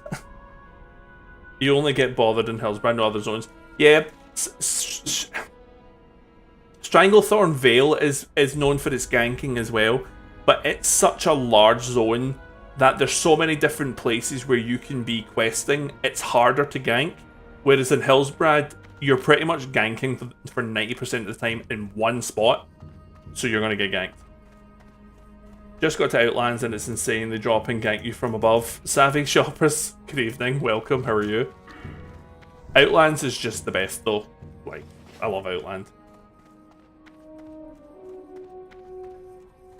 you only get bothered in Hillsbrad, no other zones. Yeah, Stranglethorn Vale is known for its ganking as well, but it's such a large zone that there's so many different places where you can be questing, it's harder to gank. Whereas in Hillsbrad, you're pretty much ganking for 90% of the time in one spot, so you're going to get ganked. Just got to Outlands and it's insane, they drop and gank you from above. Savvy shoppers, good evening, welcome, how are you? Outlands is just the best though, like, I love Outland.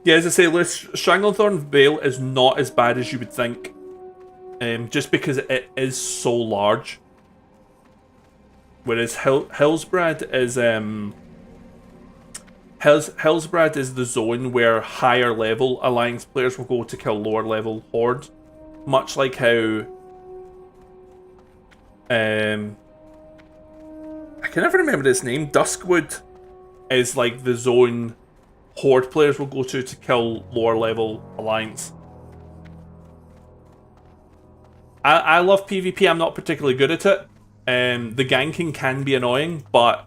Yeah, as I say, Stranglethorn Vale is not as bad as you would think, just because it is so large. Whereas Hillsbrad is Hillsbrad is the zone where higher level Alliance players will go to kill lower level Horde, much like how I can never remember his name. Duskwood is like the zone Horde players will go to kill lower level Alliance. I love PvP. I'm not particularly good at it. The ganking can be annoying, but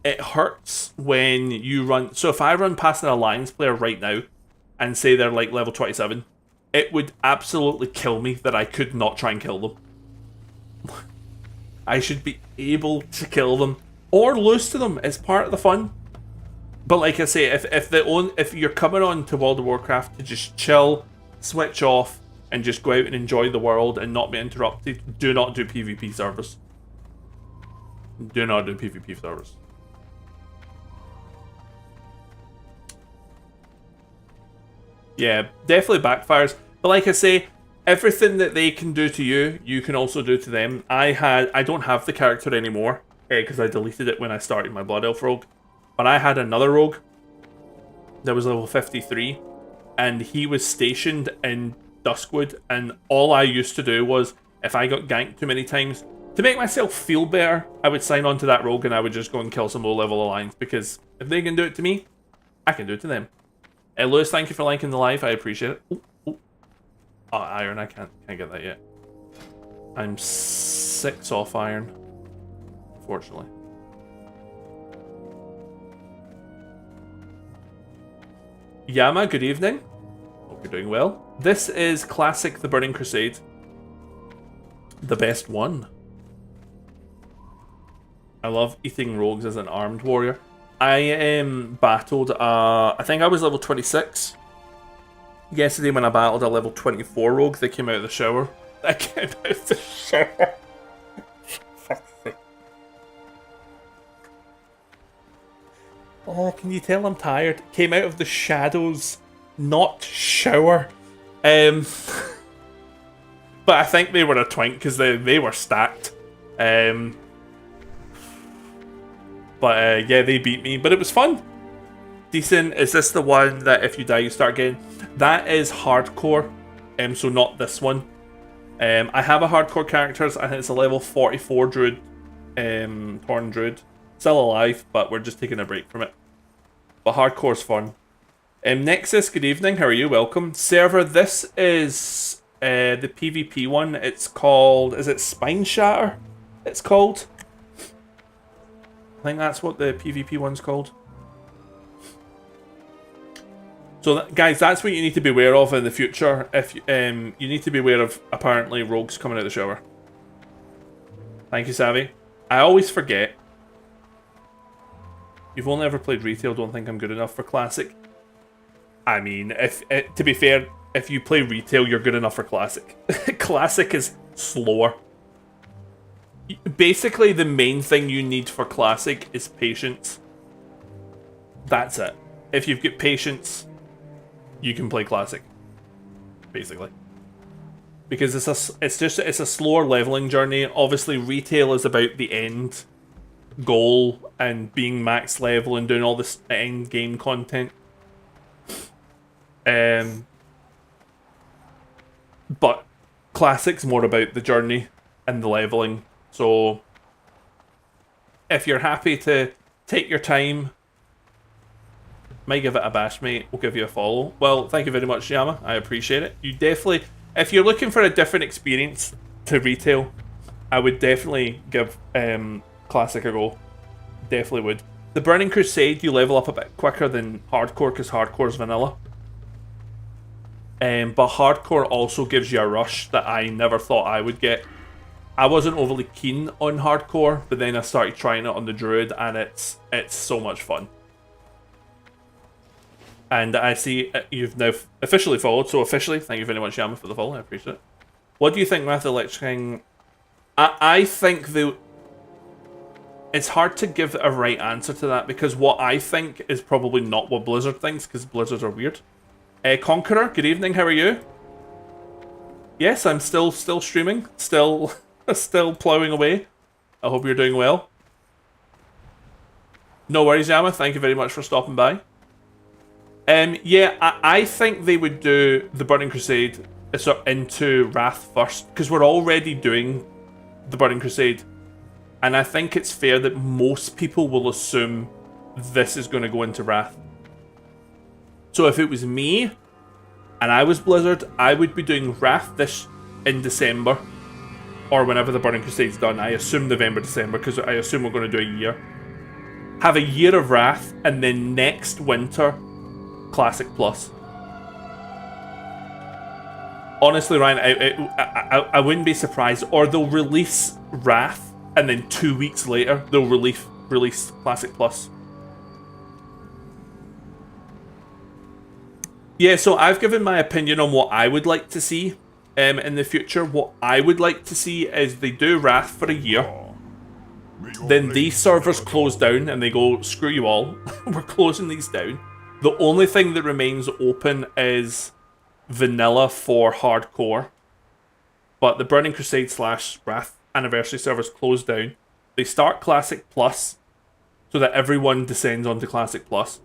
it hurts when you run. So if I run past an Alliance player right now and say they're like level 27, it would absolutely kill me that I could not try and kill them. I should be able to kill them or lose to them. It's part of the fun. But like I say, if you're coming on to World of Warcraft to just chill, switch off, and just go out and enjoy the world and not be interrupted, do not do PvP servers. Do not do PvP servers. Yeah, definitely backfires. But like I say, everything that they can do to you, you can also do to them. I don't have the character anymore, because I deleted it when I started my Blood Elf rogue. But I had another rogue that was level 53, and he was stationed in Duskwood, and all I used to do was, if I got ganked too many times, to make myself feel better, I would sign on to that rogue and I would just go and kill some low-level alliance, because if they can do it to me, I can do it to them. Lewis, thank you for liking the live. I appreciate it. Ooh, ooh. Oh, iron. I can't get that yet. I'm 6 off iron, unfortunately. Yama, good evening. Hope you're doing well. This is Classic The Burning Crusade. The best one. I love eating rogues as an armed warrior. I battled, I think I was level 26. Yesterday when I battled a level 24 rogue, they came out of the shower. I came out of the shower. Oh, can you tell I'm tired? Came out of the shadows, not shower. But I think they were a twink because they were stacked. But yeah, they beat me, but it was fun. Decent. Is this the one that if you die you start again? That is hardcore, so not this one. I have a hardcore characters. I think it's a level 44 druid, Torn druid. Still alive, but we're just taking a break from it. But hardcore's fun. Nexus, good evening. How are you? Welcome. Server, this is the PvP one. It's called, is it Spine Shatter? It's called. I think that's what the PvP one's called. So guys, that's what you need to be aware of in the future. If you need to be aware of apparently rogues coming out of the shower. Thank you, Savvy. I always forget. You've only ever played retail, don't think I'm good enough for classic. I mean, to be fair, if you play retail, you're good enough for classic. Classic is slower. Basically, the main thing you need for classic is patience. That's it. If you've got patience, you can play classic. Basically. Because it's a slower leveling journey. Obviously, retail is about the end goal and being max level and doing all this end game content. But classic's more about the journey and the leveling. So if you're happy to take your time, might give it a bash, mate. We'll give you a follow. Well, thank you very much, Yama. I appreciate it. You definitely, if you're looking for a different experience to retail, I would definitely give classic a go. Definitely would. The Burning Crusade, you level up a bit quicker than hardcore because hardcore's vanilla. But hardcore also gives you a rush that I never thought I would get. I wasn't overly keen on hardcore, but then I started trying it on the druid, and it's so much fun. And I see you've now officially followed, so officially, thank you very much, Yama, for the follow. I appreciate it. What do you think, Wrath of the Lich King? I think it's hard to give a right answer to that, because what I think is probably not what Blizzard thinks, because Blizzards are weird. Conqueror, good evening, how are you? Yes, I'm still streaming, still plowing away. I hope you're doing well. No worries, Yama, thank you very much for stopping by. Yeah, I think they would do the Burning Crusade into Wrath first, because we're already doing the Burning Crusade. And I think it's fair that most people will assume this is going to go into Wrath. So if it was me, and I was Blizzard, I would be doing Wrath this in December. Or whenever the Burning Crusade's done. I assume November, December, because I assume we're going to do a year. Have a year of Wrath, and then next winter, Classic Plus. Honestly, Ryan, I wouldn't be surprised. Or they'll release Wrath, and then 2 weeks later, they'll release Classic Plus. Yeah, so I've given my opinion on what I would like to see in the future. What I would like to see is they do Wrath for a year. Then these servers close down and they go, screw you all, we're closing these down. The only thing that remains open is vanilla for hardcore. But the Burning Crusade / Wrath Anniversary servers close down. They start Classic Plus so that everyone descends onto Classic Plus.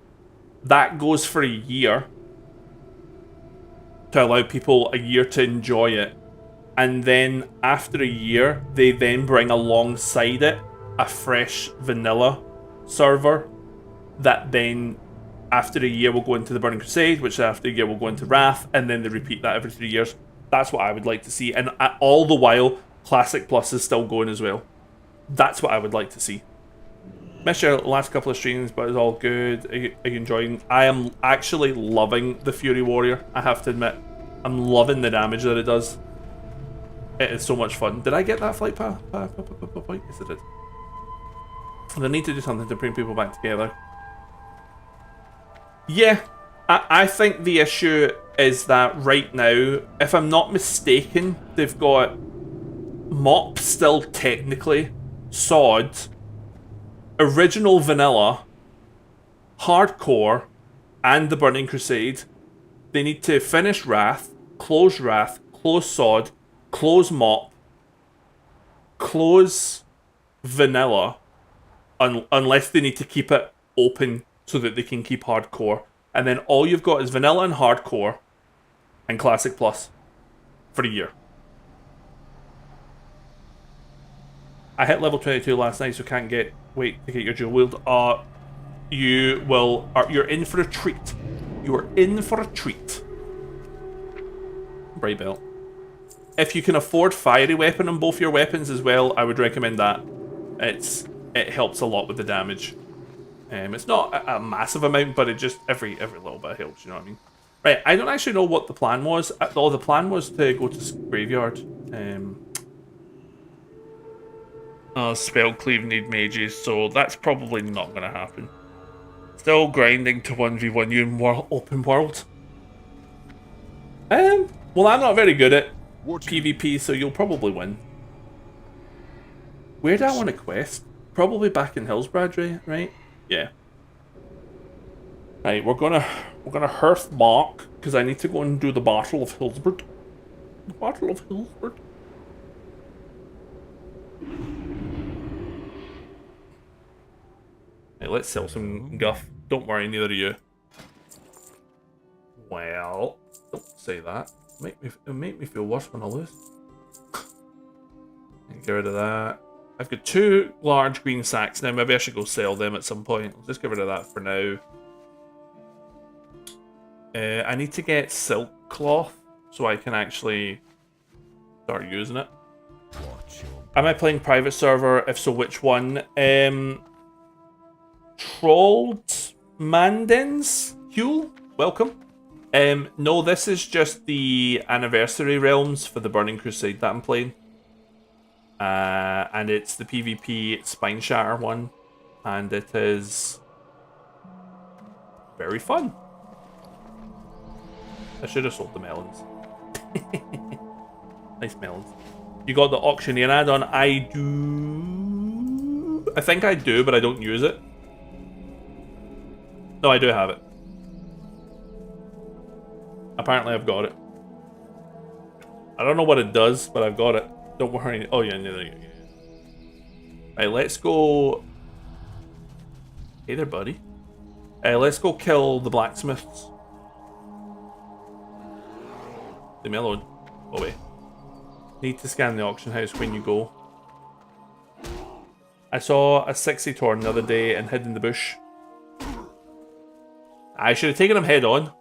That goes for a year to allow people a year to enjoy it. and then after a year, they then bring alongside it a fresh vanilla server that then after a year will go into the Burning Crusade, which after a year will go into Wrath, and then they repeat that every 3 years. That's what I would like to see, and all the while, Classic Plus is still going as well. That's what I would like to see. Missed your last couple of streams, but it's all good. Are you enjoying? I am actually loving the Fury Warrior, I have to admit. I'm loving the damage that it does. It is so much fun. Did I get that flight point? Yes, I did. And I need to do something to bring people back together. Yeah, I think the issue is that right now, if I'm not mistaken, they've got Mop still technically, Sod, Original Vanilla, Hardcore, and the Burning Crusade. They need to finish Wrath, close Sod, close Mop, close Vanilla, unless they need to keep it open so that they can keep Hardcore. And then all you've got is Vanilla and Hardcore and Classic Plus for a year. I hit level 22 last night, so can't wait to get your dual wield. You're in for a treat. You are in for a treat. Bright Belt. If you can afford Fiery Weapon on both your weapons as well, I would recommend that. It helps a lot with the damage. It's not a massive amount, but it just every little bit helps. You know what I mean? Right. I don't actually know what the plan was. The plan was to go to Graveyard. Spell Cleave need mages, so that's probably not going to happen. Still grinding to 1v1 you in open world. Well, I'm not very good at PvP, so you'll probably win. Where do I want to quest? Probably back in Hillsbrad, right? Yeah. Right, we're gonna Hearth Mark because I need to go and do the Battle of Hillsbrad. The Battle of Hillsbrad. Hey, let's sell some guff. Don't worry, neither are you. Well, don't say that. It'll make me feel worse when I lose. Get rid of that. I've got 2 large green sacks now. Maybe I should go sell them at some point. I'll just get rid of that for now. I need to get silk cloth so I can actually start using it. Am I playing private server? If so, which one? Trolled Mandens? Huel? Welcome. No, this is just the anniversary realms for the Burning Crusade that I'm playing. And it's the PvP Spine Shatter one. And it is very fun. I should have sold the melons. Nice melons. You got the Auctioneer add-on? I do. I think I do, but I don't use it. No, I do have it. Apparently I've got it. I don't know what it does, but I've got it. Don't worry. Oh yeah, no. Right, let's go. Hey there, buddy. Let's go kill the blacksmiths. Leave me alone. Go away. Need to scan the auction house when you go. I saw a 60 torn the other day and hid in the bush. I should have taken him head on.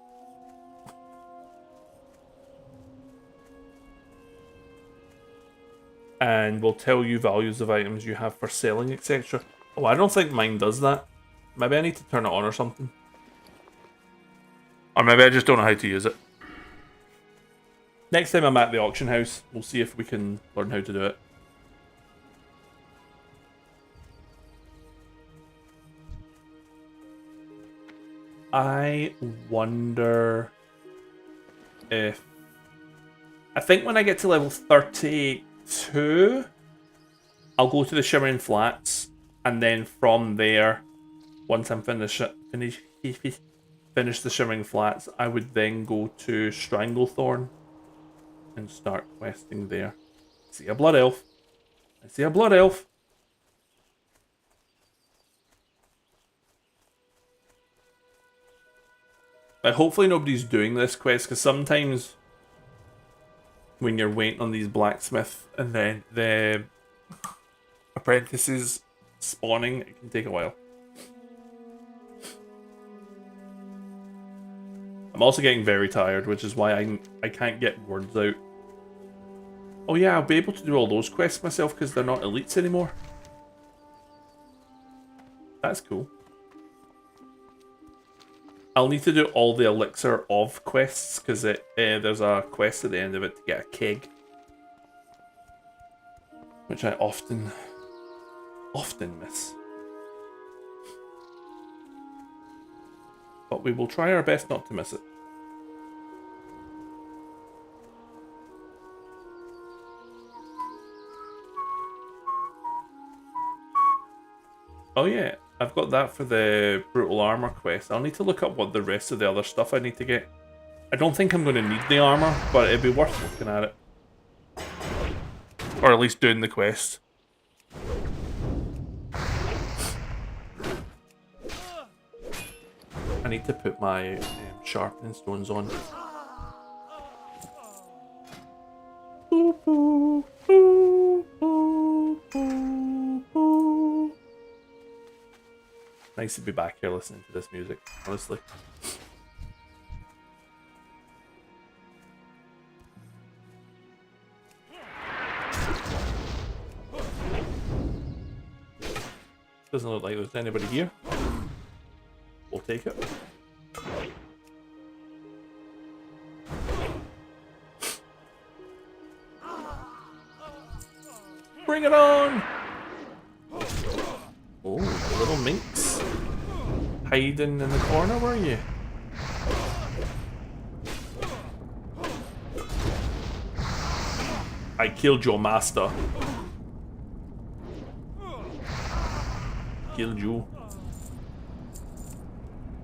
And will tell you values of items you have for selling, etc. Oh, I don't think mine does that. Maybe I need to turn it on or something. Or maybe I just don't know how to use it. Next time I'm at the auction house, we'll see if we can learn how to do it. I wonder if... I think when I get to level 32, I'll go to the Shimmering Flats, and then from there, once I'm finish the Shimmering Flats, I would then go to Stranglethorn and start questing there. I see a blood elf. I see a blood elf. But hopefully nobody's doing this quest, because sometimes when you're waiting on these blacksmiths and then the apprentices spawning, it can take a while. I'm also getting very tired, which is why I can't get words out. Oh yeah, I'll be able to do all those quests myself because they're not elites anymore. That's cool. I'll need to do all the elixir of quests because there's a quest at the end of it to get a keg, which I often miss. But we will try our best not to miss it. Oh yeah, I've got that for the brutal armor quest. I'll need to look up what the rest of the other stuff I need to get. I don't think I'm going to need the armor, but it'd be worth looking at it. Or at least doing the quest. I need to put my sharpening stones on. Boop, boop, boop, boop, boop, boop. Nice to be back here listening to this music, honestly. Doesn't look like there's anybody here. We'll take it. Bring it on! Oh, little minx. Hiding in the corner, were you? I killed your master. Killed you.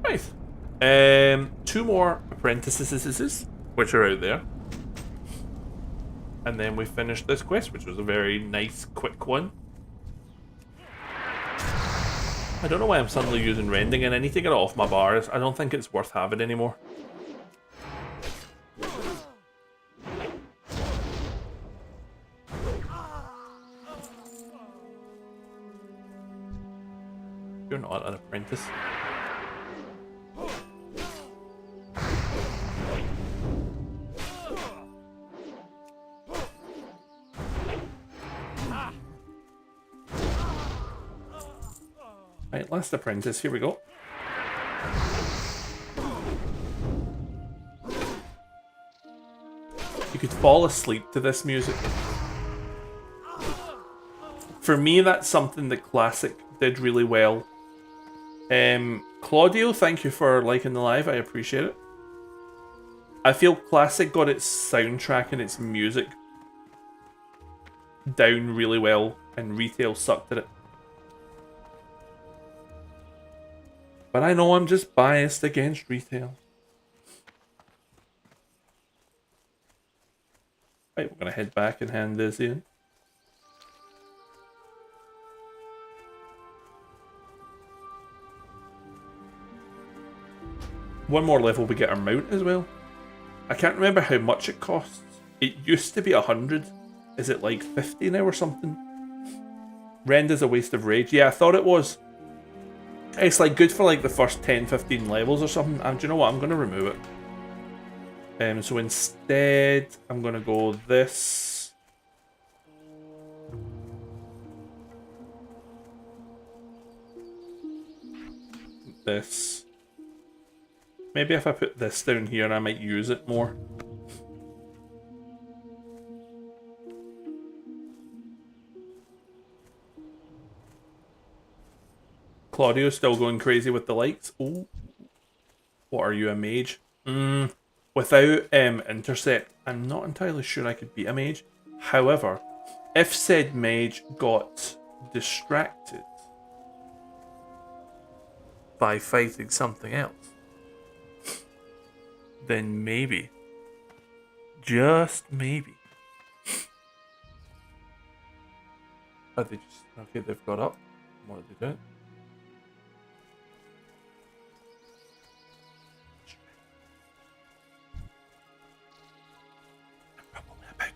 Nice. 2 more apprentices, which are out there. And then we finished this quest, which was a very nice, quick one. I don't know why I'm suddenly using rending, and I need to get it off my bars. I don't think it's worth having anymore. You're not an apprentice. Right, last apprentice, here we go. You could fall asleep to this music. For me, that's something that Classic did really well. Claudio, thank you for liking the live, I appreciate it. I feel Classic got its soundtrack and its music down really well, and Retail sucked at it. But I know I'm just biased against Retail. Right, we're going to head back and hand this in. One more level, we get our mount as well. I can't remember how much it costs. It used to be 100. Is it like 50 now or something? Rend is a waste of rage. Yeah, I thought it was. It's like good for like the first 10-15 levels or something. And do you know what? I'm going to remove it. So instead, I'm going to go this. This. Maybe if I put this down here, I might use it more. Claudio's still going crazy with the lights. Oh, what are you, a mage? Without intercept, I'm not entirely sure I could beat a mage. However, if said mage got distracted by fighting something else, then maybe, just maybe. Are they just okay? They've got up. What are they doing? I'm probably about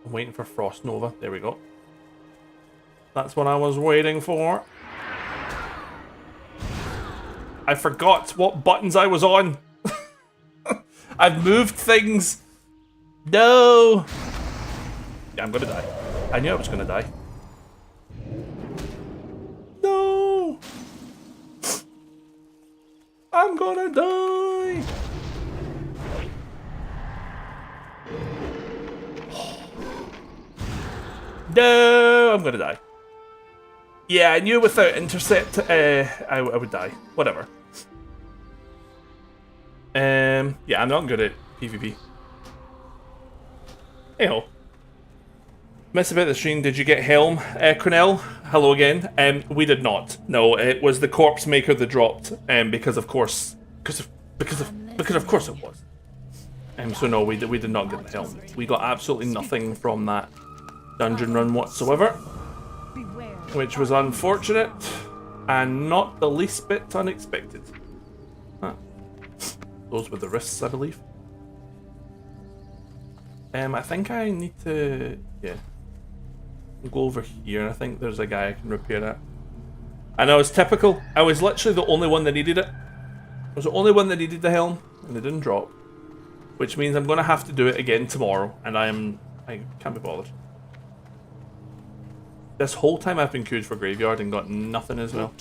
I'm waiting for Frost Nova. There we go. That's what I was waiting for. I forgot what buttons I was on. I've moved things. No. Yeah, I'm gonna die. I knew I was gonna die. No. I'm gonna die. No, I'm gonna die. Yeah, I knew without intercept, I would die. Whatever. Yeah, I'm not good at PvP. Hey-ho. Miss about the stream, did you get Helm, Cornell? Hello again. We did not. No, it was the corpse maker that dropped, because of course, because of course it was. So no, we did not get the Helm. We got absolutely nothing from that dungeon run whatsoever, Beware. which was unfortunate and not the least bit unexpected. Huh. Those were the risks, I believe. I think I need to, yeah, go over here. I think there's a guy I can repair that. And I was typical. I was literally the only one that needed it. I was the only one that needed the helm, and it didn't drop. Which means I'm going to have to do it again tomorrow, and I can't be bothered. This whole time I've been queued for Graveyard and got nothing as well.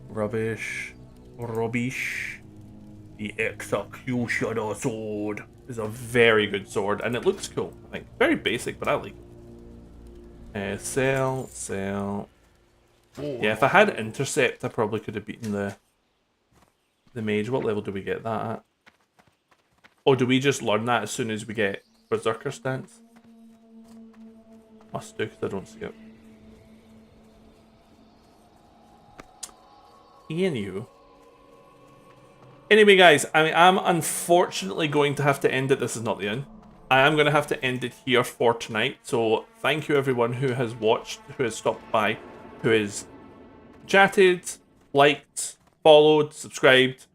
Rubbish. Rubbish. The Executioner Sword is a very good sword, and it looks cool. I think very basic, but I like it. Sell. Yeah, if I had Intercept, I probably could have beaten the mage. What level do we get that at? Oh, do we just learn that as soon as we get Berserker stance? Must do, because I don't see it. Anyway, guys, I'm unfortunately going to have to end it. This is not the end. I am going to have to end it here for tonight. So thank you everyone who has watched, who has stopped by, who has chatted, liked, followed, subscribed.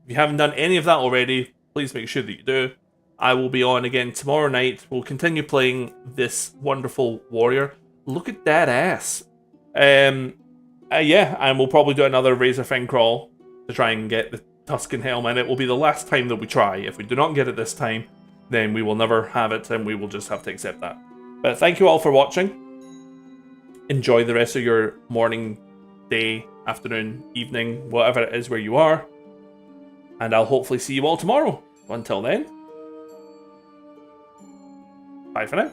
If you haven't done any of that already, please make sure that you do. I will be on again tomorrow night. We'll continue playing this wonderful warrior. Look at that ass. Yeah, and we'll probably do another Razorfang crawl to try and get the Tuscan Helm, and it will be the last time that we try. If we do not get it this time, then we will never have it, and we will just have to accept that. But thank you all for watching. Enjoy the rest of your morning, day, afternoon, evening, whatever it is where you are. And I'll hopefully see you all tomorrow. Until then, bye for now.